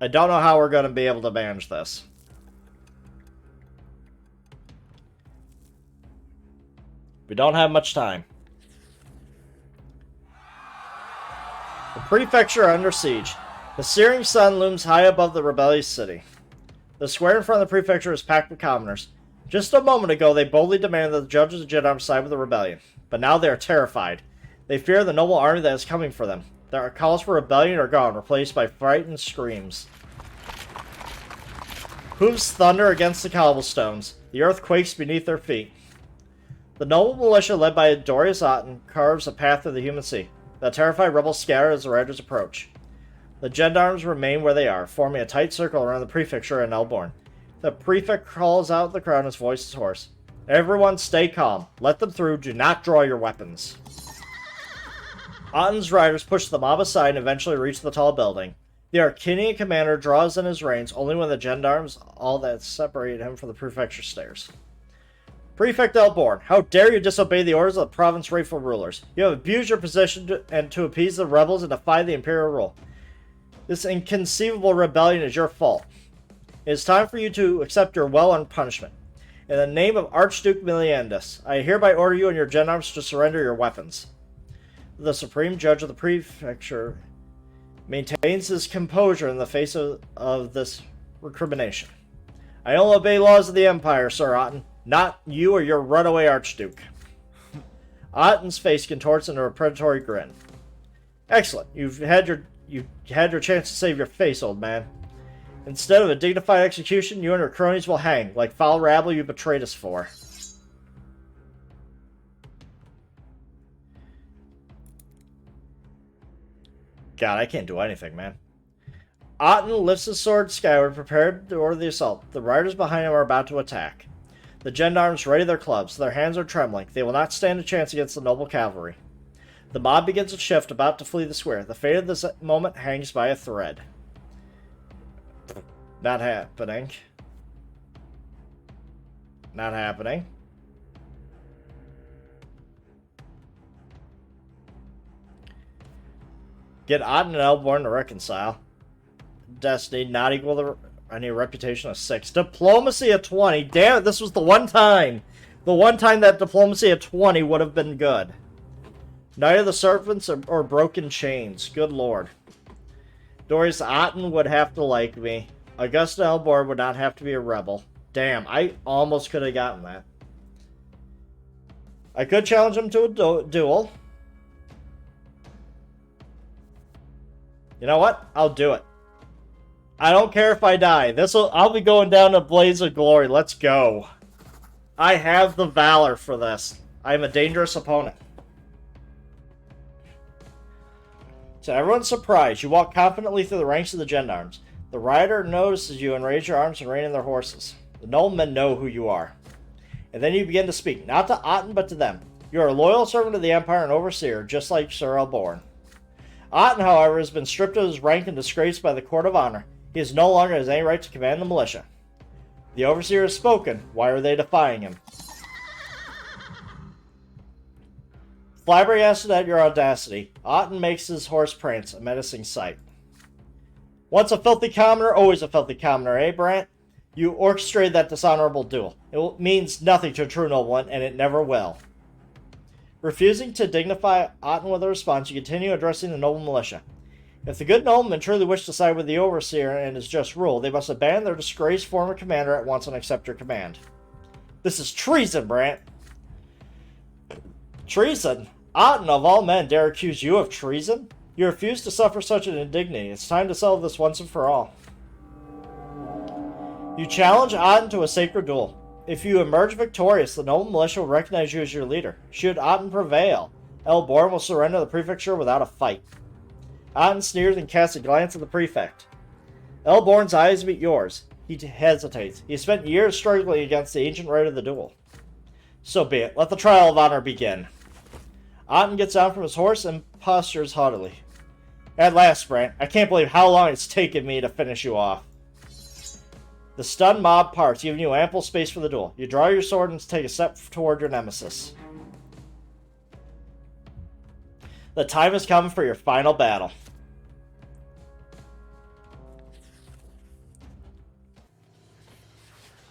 Speaker 1: I don't know how we're going to be able to manage this. We don't have much time. The prefecture under siege. The searing sun looms high above the rebellious city. The square in front of the prefecture is packed with commoners. Just a moment ago, they boldly demanded that the judges of Jeddarm side with the rebellion. But now they are terrified. They fear the noble army that is coming for them. Their calls for rebellion are gone, replaced by frightened screams. Hooves thunder against the cobblestones. The earth quakes beneath their feet. The noble militia led by Dorius Otten carves a path through the human sea. The terrified rebels scatter as the riders approach. The gendarmes remain where they are, forming a tight circle around the prefecture and Elborn. The prefect calls out the crowd and his voice is hoarse. Everyone stay calm. Let them through. Do not draw your weapons. Otten's riders push the mob aside and eventually reach the tall building. The Arcanian commander draws in his reins only when the gendarmes all that separate him from the prefecture stairs. Prefect Elborn, how dare you disobey the orders of the province's rightful rulers? You have abused your position to appease the rebels and defy the imperial rule. This inconceivable rebellion is your fault. It is time for you to accept your well-earned punishment. In the name of Archduke Miliandus, I hereby order you and your gendarmes to surrender your weapons. The supreme judge of the prefecture maintains his composure in the face of this recrimination. I only obey laws of the Empire, Sir Otten, not you or your runaway Archduke. Otten's face contorts into a predatory grin. Excellent. You've had your chance to save your face, old man. Instead of a dignified execution, you and your cronies will hang, like foul rabble you betrayed us for. God, I can't do anything, man. Otten lifts his sword skyward, prepared to order the assault. The riders behind him are about to attack. The gendarmes ready their clubs. Their hands are trembling. They will not stand a chance against the noble cavalry. The mob begins to shift, about to flee the square. The fate of this moment hangs by a thread. Not happening. Not happening. Get Otten and Elborn to reconcile. Destiny not equal to... I need a reputation of 6. Diplomacy of 20. Damn it, this was the one time. The one time that diplomacy of 20 would have been good. Night of the Serpents or Broken Chains. Good lord. Dorius Otten would have to like me. Augusta Elborn would not have to be a rebel. Damn, I almost could have gotten that. I could challenge him to a duel. You know what? I'll do it. I don't care if I die. I'll be going down a blaze of glory. Let's go. I have the valor for this. I am a dangerous opponent. To everyone's surprise, you walk confidently through the ranks of the gendarmes. The rider notices you and raise your arms and rein in their horses. The noblemen know who you are. And then you begin to speak, not to Otten, but to them. You are a loyal servant of the Empire and overseer, just like Sir Elborn. Otten, however, has been stripped of his rank and disgraced by the Court of Honor. He is no longer has any right to command the militia. The overseer has spoken. Why are they defying him? Flabbergasted at your audacity, Otten makes his horse prance, a menacing sight. Once a filthy commoner, always a filthy commoner, eh, Brant? You orchestrated that dishonorable duel. It means nothing to a true nobleman, and it never will. Refusing to dignify Otten with a response, you continue addressing the noble militia. If the good noblemen truly wish to side with the overseer and his just rule, they must abandon their disgraced former commander at once and accept your command. This is treason, Brant. Treason? Otten, of all men, dare accuse you of treason? You refuse to suffer such an indignity. It's time to settle this once and for all. You challenge Otten to a sacred duel. If you emerge victorious, the noble militia will recognize you as your leader. Should Otten prevail, Elborn will surrender the prefecture without a fight. Otten sneers and casts a glance at the prefect. Elborn's eyes meet yours. He hesitates. He spent years struggling against the ancient right of the duel. So be it. Let the trial of honor begin. Otten gets down from his horse and postures haughtily. At last, Brant. I can't believe how long it's taken me to finish you off. The stunned mob parts, giving you ample space for the duel. You draw your sword and take a step toward your nemesis. The time has come for your final battle.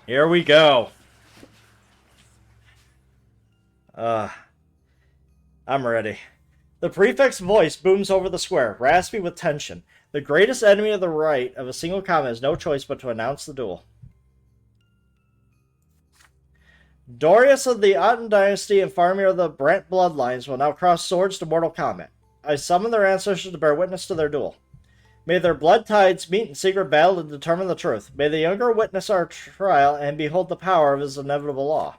Speaker 1: Here we go. I'm ready. The prefect's voice booms over the square, raspy with tension. The greatest enemy of the right of a single combat has no choice but to announce the duel. Dorius of the Otten dynasty and Faramir of the Brant bloodlines will now cross swords to mortal combat. I summon their ancestors to bear witness to their duel. May their blood tides meet in secret battle to determine the truth. May the younger witness our trial and behold the power of his inevitable law.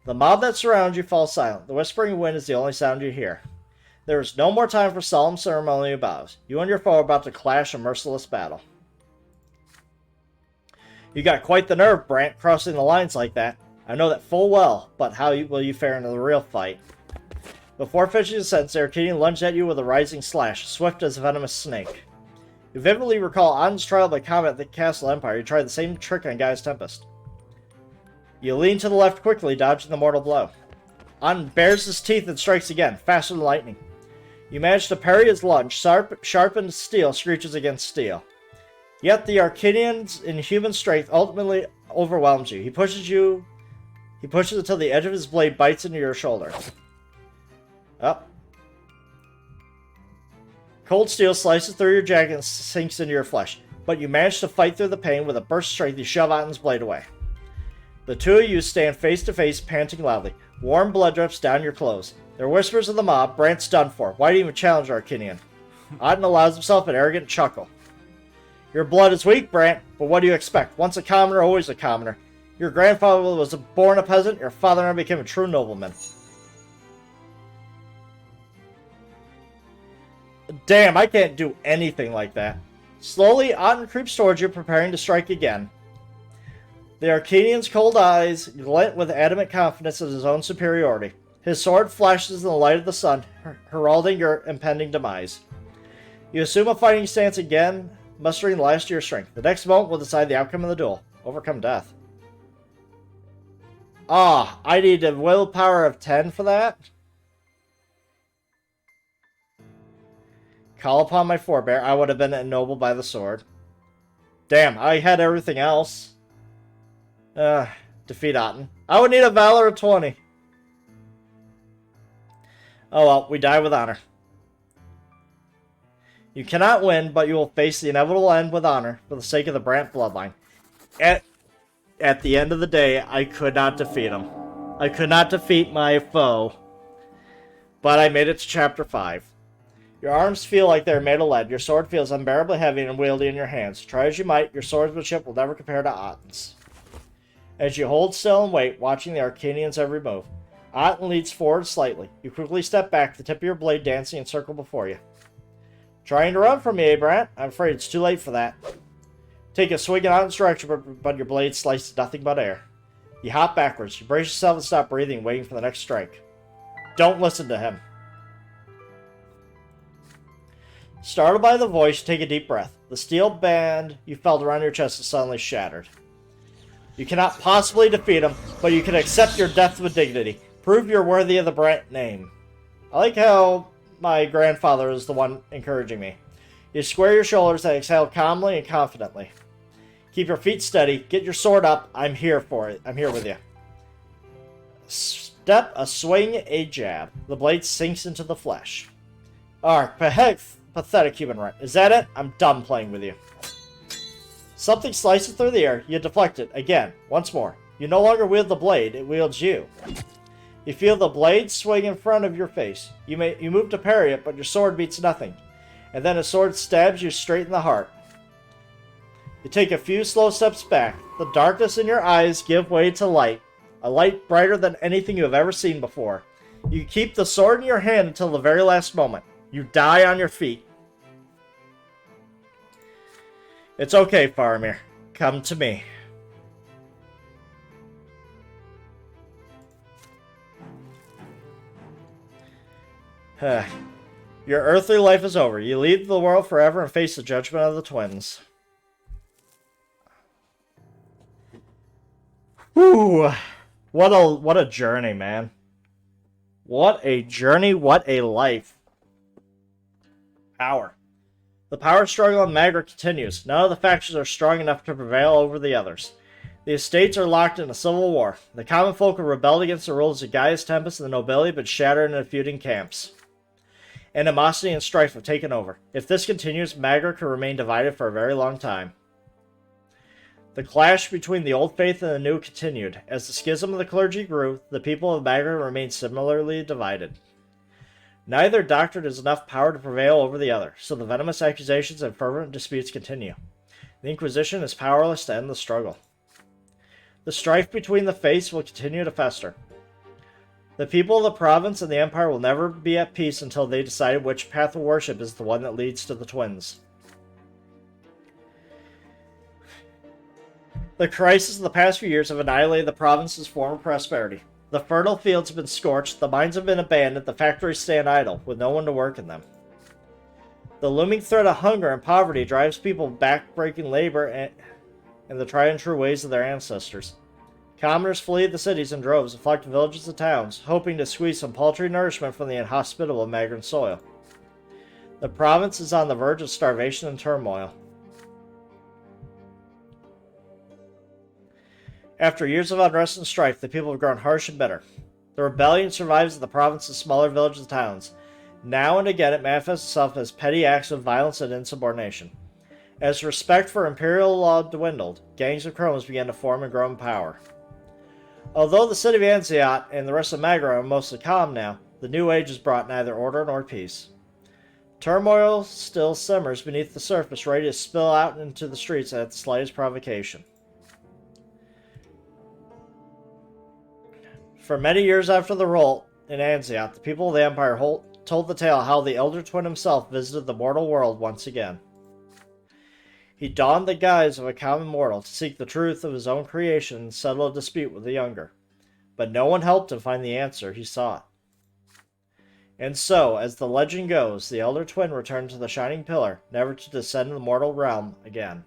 Speaker 1: The mob that surrounds you falls silent. The whispering wind is the only sound you hear. There is no more time for solemn ceremonial bows. You and your foe are about to clash a merciless battle. You got quite the nerve, Brant, crossing the lines like that. I know that full well, but how will you fare in the real fight? Before finishing his sentence, the Arcadian lunged at you with a rising slash, swift as a venomous snake. You vividly recall Otten's trial by combat at the Castle Empire. You tried the same trick on Gaius Tempest. You lean to the left quickly, dodging the mortal blow. Otten bares his teeth and strikes again, faster than lightning. You manage to parry his lunge. Sharpened steel screeches against steel. Yet the Arcadian's inhuman strength ultimately overwhelms you. He pushes until the edge of his blade bites into your shoulder. Up. Cold steel slices through your jacket and sinks into your flesh, but you manage to fight through the pain. With a burst of strength, you shove Otten's blade away. The two of you stand face to face, panting loudly. Warm blood drips down your clothes. There are whispers of the mob. Brant's done for. Why do you even challenge Arcadian? Otten allows himself an arrogant chuckle. Your blood is weak, Brant, but what do you expect? Once a commoner, always a commoner. Your grandfather was born a peasant. Your father never became a true nobleman. Damn, I can't do anything like that. Slowly, Otten creeps towards you, preparing to strike again. The Arcadian's cold eyes glint with adamant confidence of his own superiority. His sword flashes in the light of the sun, heralding your impending demise. You assume a fighting stance again, mustering the last of your strength. The next moment will decide the outcome of the duel. Overcome death. I need a willpower of 10 for that? Call upon my forebear. I would have been ennobled by the sword. Damn, I had everything else. Defeat Otten. I would need a valor of 20. Oh well, we die with honor. You cannot win, but you will face the inevitable end with honor for the sake of the Brant bloodline. At the end of the day, I could not defeat him. I could not defeat my foe. But I made it to Chapter 5. Your arms feel like they're made of lead. Your sword feels unbearably heavy and unwieldy in your hands. Try as you might, your swordsmanship will never compare to Otten's. As you hold still and wait, watching the Arcadian's every move, Otten leads forward slightly. You quickly step back, the tip of your blade dancing in a circle before you. Trying to run from me, eh, Brant? I'm afraid it's too late for that. Take a swing in Otten's direction, but your blade slices nothing but air. You hop backwards. You brace yourself and stop breathing, waiting for the next strike. Don't listen to him. Startled by the voice, you take a deep breath. The steel band you felt around your chest is suddenly shattered. You cannot possibly defeat him, but you can accept your death with dignity. Prove you're worthy of the Brant name. I like how my grandfather is the one encouraging me. You square your shoulders and exhale calmly and confidently. Keep your feet steady. Get your sword up. I'm here for it. I'm here with you. Step, a swing, a jab. The blade sinks into the flesh. Pathetic human right. Is that it? I'm done playing with you. Something slices through the air. You deflect it. Again. Once more. You no longer wield the blade. It wields you. You feel the blade swing in front of your face. You move to parry it, but your sword beats nothing. And then a sword stabs you straight in the heart. You take a few slow steps back. The darkness in your eyes give way to light. A light brighter than anything you have ever seen before. You keep the sword in your hand until the very last moment. You die on your feet. It's okay, Faramir. Come to me. Your earthly life is over. You leave the world forever and face the judgment of the twins. Whew. What a journey, man. What a journey, what a life. Power. The power struggle in Magra continues. None of the factions are strong enough to prevail over the others. The estates are locked in a civil war. The common folk have rebelled against the rulers of Gaius Tempest, and the nobility have been shattered into feuding camps. Animosity and strife have taken over. If this continues, Magra could remain divided for a very long time. The clash between the old faith and the new continued. As the schism of the clergy grew, the people of Magra remained similarly divided. Neither doctrine has enough power to prevail over the other, so the venomous accusations and fervent disputes continue. The Inquisition is powerless to end the struggle. The strife between the faiths will continue to fester. The people of the province and the empire will never be at peace until they decide which path of worship is the one that leads to the twins. The crisis of the past few years have annihilated the province's former prosperity. The fertile fields have been scorched, the mines have been abandoned, the factories stand idle, with no one to work in them. The looming threat of hunger and poverty drives people back-breaking labor and the tried and true ways of their ancestors. Commoners flee the cities in droves and flock to villages and towns, hoping to squeeze some paltry nourishment from the inhospitable Magran soil. The province is on the verge of starvation and turmoil. After years of unrest and strife, the people have grown harsh and bitter. The rebellion survives in the province's smaller villages and towns. Now and again it manifests itself as petty acts of violence and insubordination. As respect for imperial law dwindled, gangs of criminals began to form and grow in power. Although the city of Anziat and the rest of Magra are mostly calm now, the new age has brought neither order nor peace. Turmoil still simmers beneath the surface, ready to spill out into the streets at the slightest provocation. For many years after the revolt in Anziat, the people of the Empire told the tale how the Elder Twin himself visited the mortal world once again. He donned the guise of a common mortal to seek the truth of his own creation and settle a dispute with the younger, but no one helped him find the answer he sought. And so, as the legend goes, the Elder Twin returned to the Shining Pillar, never to descend to the mortal realm again.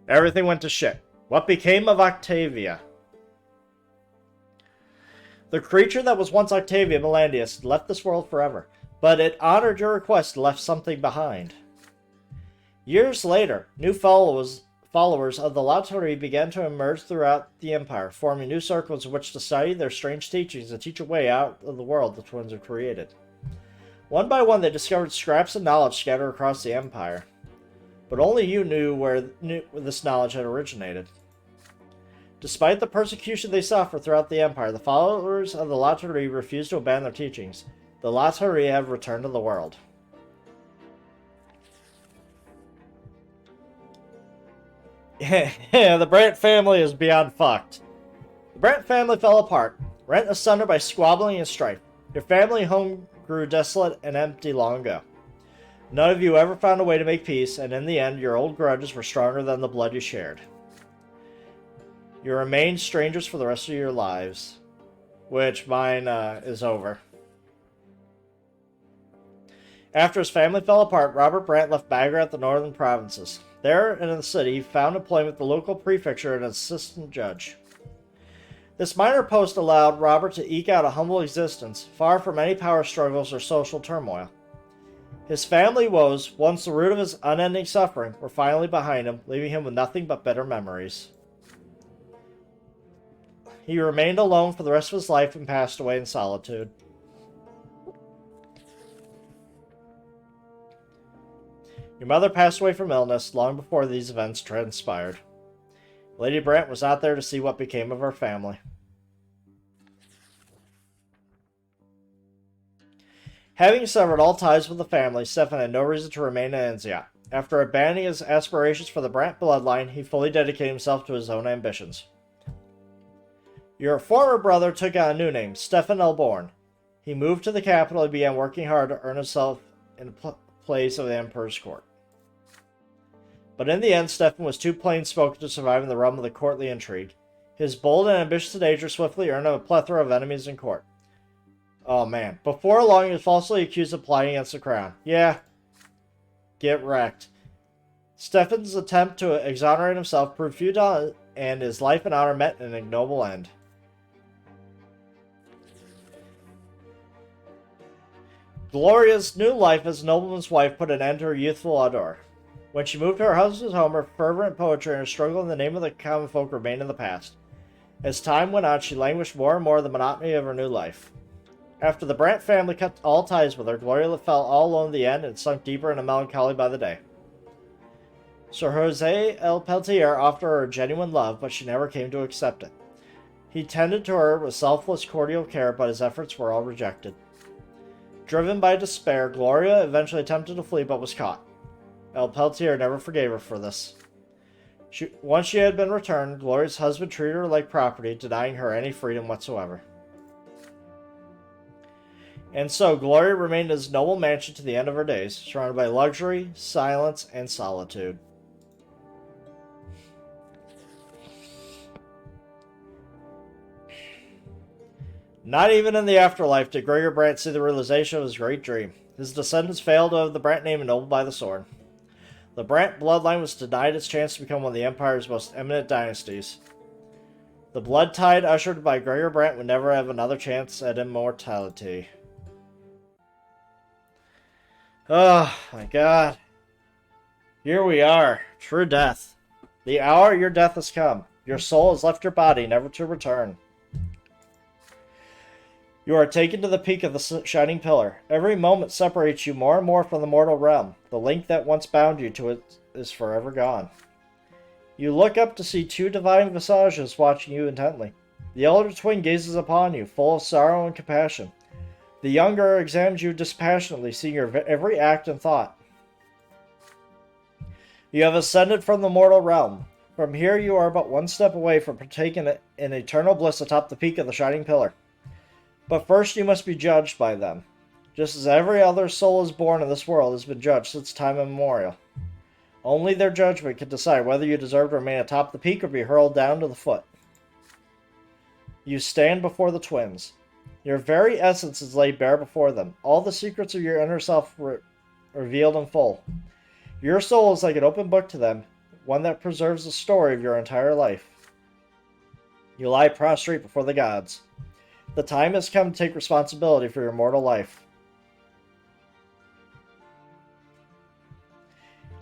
Speaker 1: Everything went to shit. What became of Octavia? The creature that was once Octavia Mellandius left this world forever, but it honored your request and left something behind. Years later, new followers of the Lauteri began to emerge throughout the Empire, forming new circles in which to study their strange teachings and teach a way out of the world the twins have created. One by one, they discovered scraps of knowledge scattered across the Empire, but only you knew where this knowledge had originated. Despite the persecution they suffered throughout the Empire, the followers of the Lauteri refused to abandon their teachings. The Lauteri have returned to the world. Yeah, the Brant family is beyond fucked. The Brant family fell apart, rent asunder by squabbling and strife. Your family home grew desolate and empty long ago. None of you ever found a way to make peace, and in the end, your old grudges were stronger than the blood you shared. You remain strangers for the rest of your lives, which mine is over. After his family fell apart, Robert Brant left Magra at the northern provinces. There, in the city, he found employment with the local prefecture and an assistant judge. This minor post allowed Robert to eke out a humble existence, far from any power struggles or social turmoil. His family woes, once the root of his unending suffering, were finally behind him, leaving him with nothing but bitter memories. He remained alone for the rest of his life and passed away in solitude. Your mother passed away from illness long before these events transpired. Lady Brant was out there to see what became of her family. Having severed all ties with the family, Stefan had no reason to remain in Anziat. After abandoning his aspirations for the Brant bloodline, he fully dedicated himself to his own ambitions. Your former brother took on a new name, Stefan Elborn. He moved to the capital and began working hard to earn himself in the place of the Emperor's court. But in the end, Stefan was too plain-spoken to survive in the realm of the courtly intrigue. His bold and ambitious nature swiftly earned him a plethora of enemies in court. Oh man. Before long, he was falsely accused of plotting against the crown. Yeah. Get wrecked. Stefan's attempt to exonerate himself proved futile, and his life and honor met an ignoble end. Gloria's new life as a nobleman's wife put an end to her youthful ardor. When she moved to her husband's home, her fervent poetry and her struggle in the name of the common folk remained in the past. As time went on, she languished more and more in the monotony of her new life. After the Brante family cut all ties with her, Gloria fell all alone in the end and sunk deeper into melancholy by the day. Sir Jose El Peltier offered her genuine love, but she never came to accept it. He tended to her with selfless, cordial care, but his efforts were all rejected. Driven by despair, Gloria eventually attempted to flee but was caught. El Peltier never forgave her for this. Once she had been returned, Gloria's husband treated her like property, denying her any freedom whatsoever. And so, Gloria remained in his noble mansion to the end of her days, surrounded by luxury, silence, and solitude. Not even in the afterlife did Gregor Brante see the realization of his great dream. His descendants failed to have the Brante name ennobled by the sword. The Brante bloodline was denied its chance to become one of the Empire's most eminent dynasties. The blood tide ushered by Gregor Brante would never have another chance at immortality. Oh, my God. Here we are. True death. The hour your death has come. Your soul has left your body, never to return. You are taken to the peak of the shining pillar. Every moment separates you more and more from the mortal realm. The link that once bound you to it is forever gone. You look up to see two divine visages watching you intently. The elder twin gazes upon you, full of sorrow and compassion. The younger examines you dispassionately, seeing your every act and thought. You have ascended from the mortal realm. From here you are but one step away from partaking in eternal bliss atop the peak of the shining pillar. But first you must be judged by them, just as every other soul is born in this world has been judged since time immemorial. Only their judgment can decide whether you deserve to remain atop the peak or be hurled down to the foot. You stand before the twins. Your very essence is laid bare before them, all the secrets of your inner self revealed in full. Your soul is like an open book to them, one that preserves the story of your entire life. You lie prostrate before the gods. The time has come to take responsibility for your mortal life.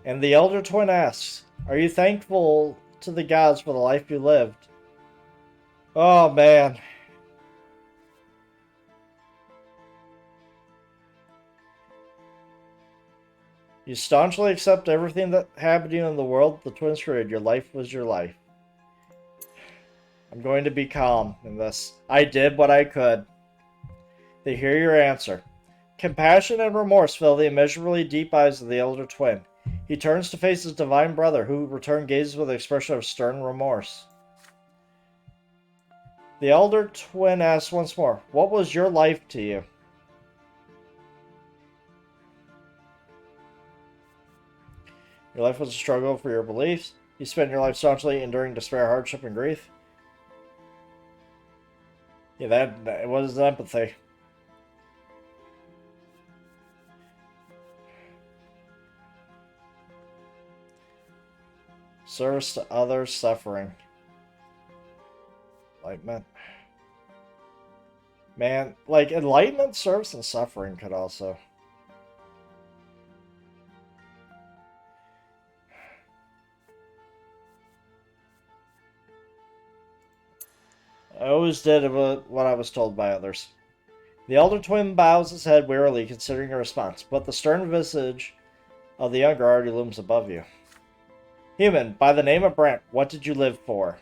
Speaker 1: And the elder twin asks, are you thankful to the gods for the life you lived? Oh, man. You staunchly accept everything that happened to you in the world the twins created. Your life was your life. I'm going to be calm in this. I did what I could. They hear your answer. Compassion and remorse fill the immeasurably deep eyes of the elder twin. He turns to face his divine brother, who in return gazes with an expression of stern remorse. The elder twin asks once more, what was your life to you? Your life was a struggle for your beliefs. You spent your life staunchly enduring despair, hardship, and grief. Yeah, that was empathy. Service to others, suffering. Enlightenment. Man, like, enlightenment, service, and suffering could also. I always did what I was told by others. The elder twin bows his head wearily, considering a response, but the stern visage of the younger already looms above you. Human, by the name of Brante, what did you live for?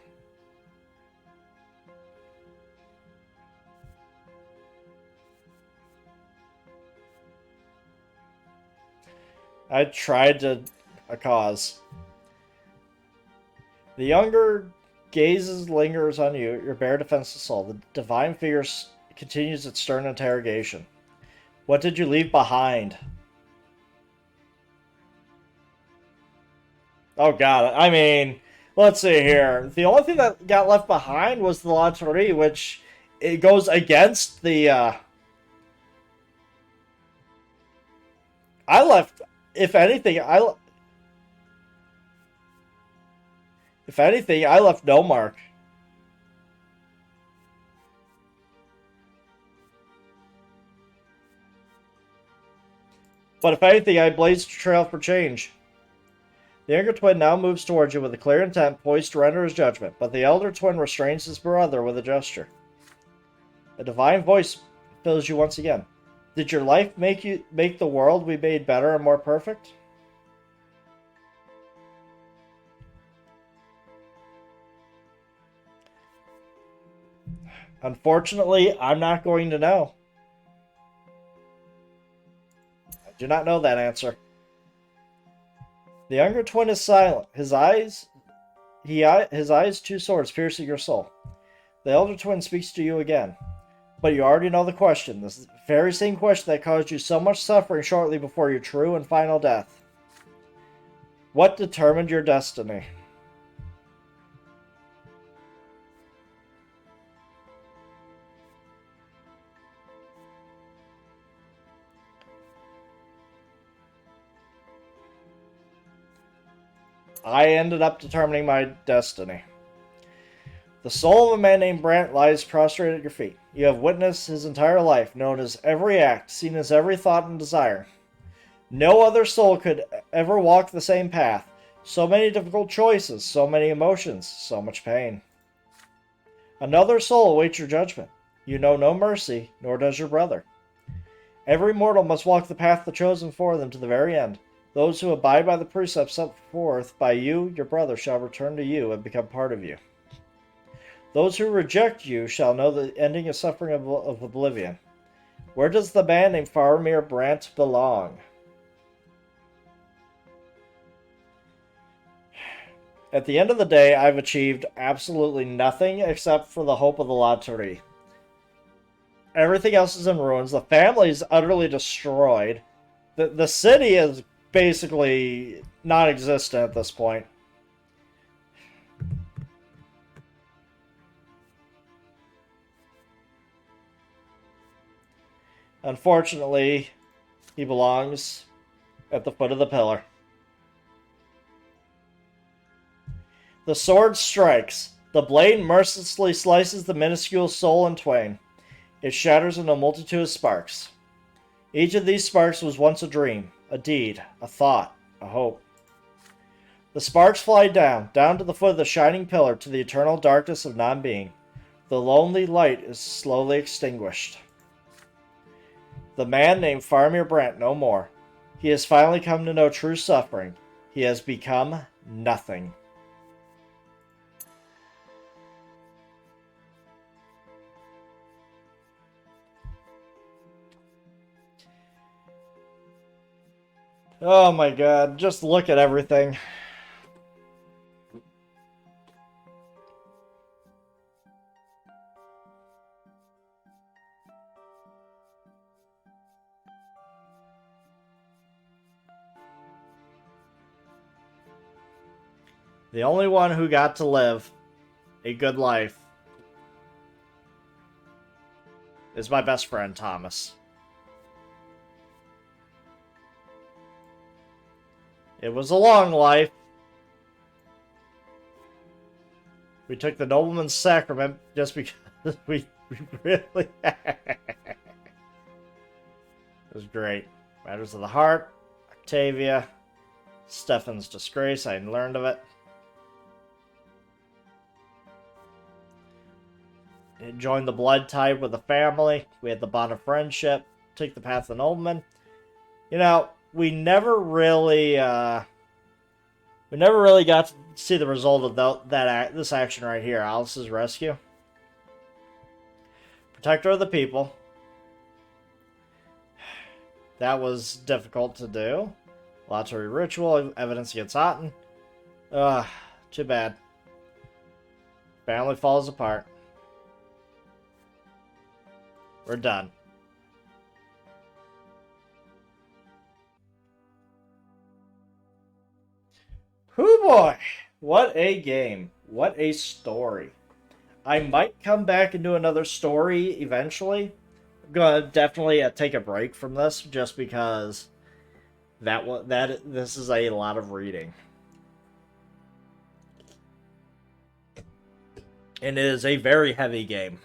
Speaker 1: I tried to a cause. The younger gazes lingers on you, your bare defenseless soul. The divine figure continues its stern interrogation. What did you leave behind? Oh god, I mean, Let's see here. The only thing that got left behind was the lottery, which it goes against the. I left. If anything, I left no mark. But if anything, I blazed a trail for change. The younger twin now moves towards you with a clear intent, poised to render his judgment, but the elder twin restrains his brother with a gesture. A divine voice fills you once again. Did your life make the world we made better and more perfect? Unfortunately, I'm not going to know. I do not know that answer. The younger twin is silent. His eyes, two swords piercing your soul. The elder twin speaks to you again. But you already know the question. This is the very same question that caused you so much suffering shortly before your true and final death. What determined your destiny? I ended up determining my destiny. The soul of a man named Brant lies prostrate at your feet. You have witnessed his entire life, known his every act, seen his every thought and desire. No other soul could ever walk the same path. So many difficult choices, so many emotions, so much pain. Another soul awaits your judgment. You know no mercy, nor does your brother. Every mortal must walk the path chosen for them to the very end. Those who abide by the precepts set forth by you, your brother, shall return to you and become part of you. Those who reject you shall know the ending of suffering of oblivion. Where does the man named Faramir Brant belong? At the end of the day, I've achieved absolutely nothing except for the hope of the lottery. Everything else is in ruins. The family is utterly destroyed. The city is basically non-existent at this point. Unfortunately, he belongs at the foot of the pillar. The sword strikes. The blade mercilessly slices the minuscule soul in twain. It shatters into a multitude of sparks. Each of these sparks was once a dream, a deed, a thought, a hope. The sparks fly down to the foot of the shining pillar, to the eternal darkness of non-being. The lonely light is slowly extinguished. The man named Faramir Brant no more. He has finally come to know true suffering. He has become nothing. Oh my god, just look at everything. The only one who got to live a good life is my best friend, Thomas. It was a long life. We took the nobleman's sacrament just because we really... It was great. Matters of the Heart, Octavia, Stefan's disgrace, I learned of it. Joined the blood tie with the family. We had the bond of friendship. Took the path of the nobleman. You know, we never really got to see the result of this action right here. Alice's rescue. Protector of the people. That was difficult to do. Lottery ritual. Evidence against Otten. Too bad. Family falls apart. We're done. Hoo boy! What a game. What a story. I might come back and do another story eventually. I'm gonna definitely take a break from this just because this is a lot of reading. And it is a very heavy game.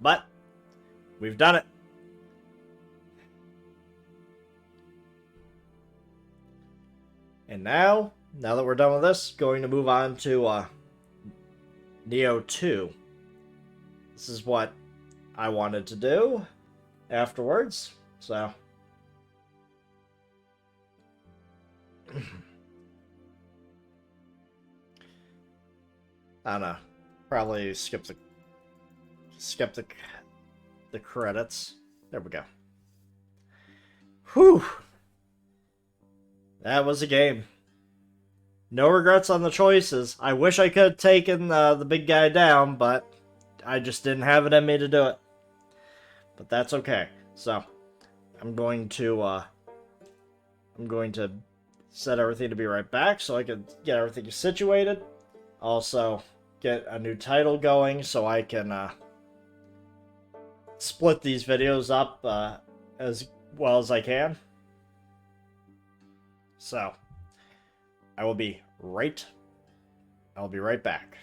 Speaker 1: But we've done it. And now that we're done with this, going to move on to Neo 2. This is what I wanted to do afterwards, so. I don't know. Probably skip the credits. There we go. Whew. That was a game. No regrets on the choices. I wish I could have taken the big guy down, but I just didn't have it in me to do it. But that's okay. So, I'm going to set everything to be right back so I can get everything situated. Also, get a new title going so I can split these videos up as well as I can. So, I'll be right back.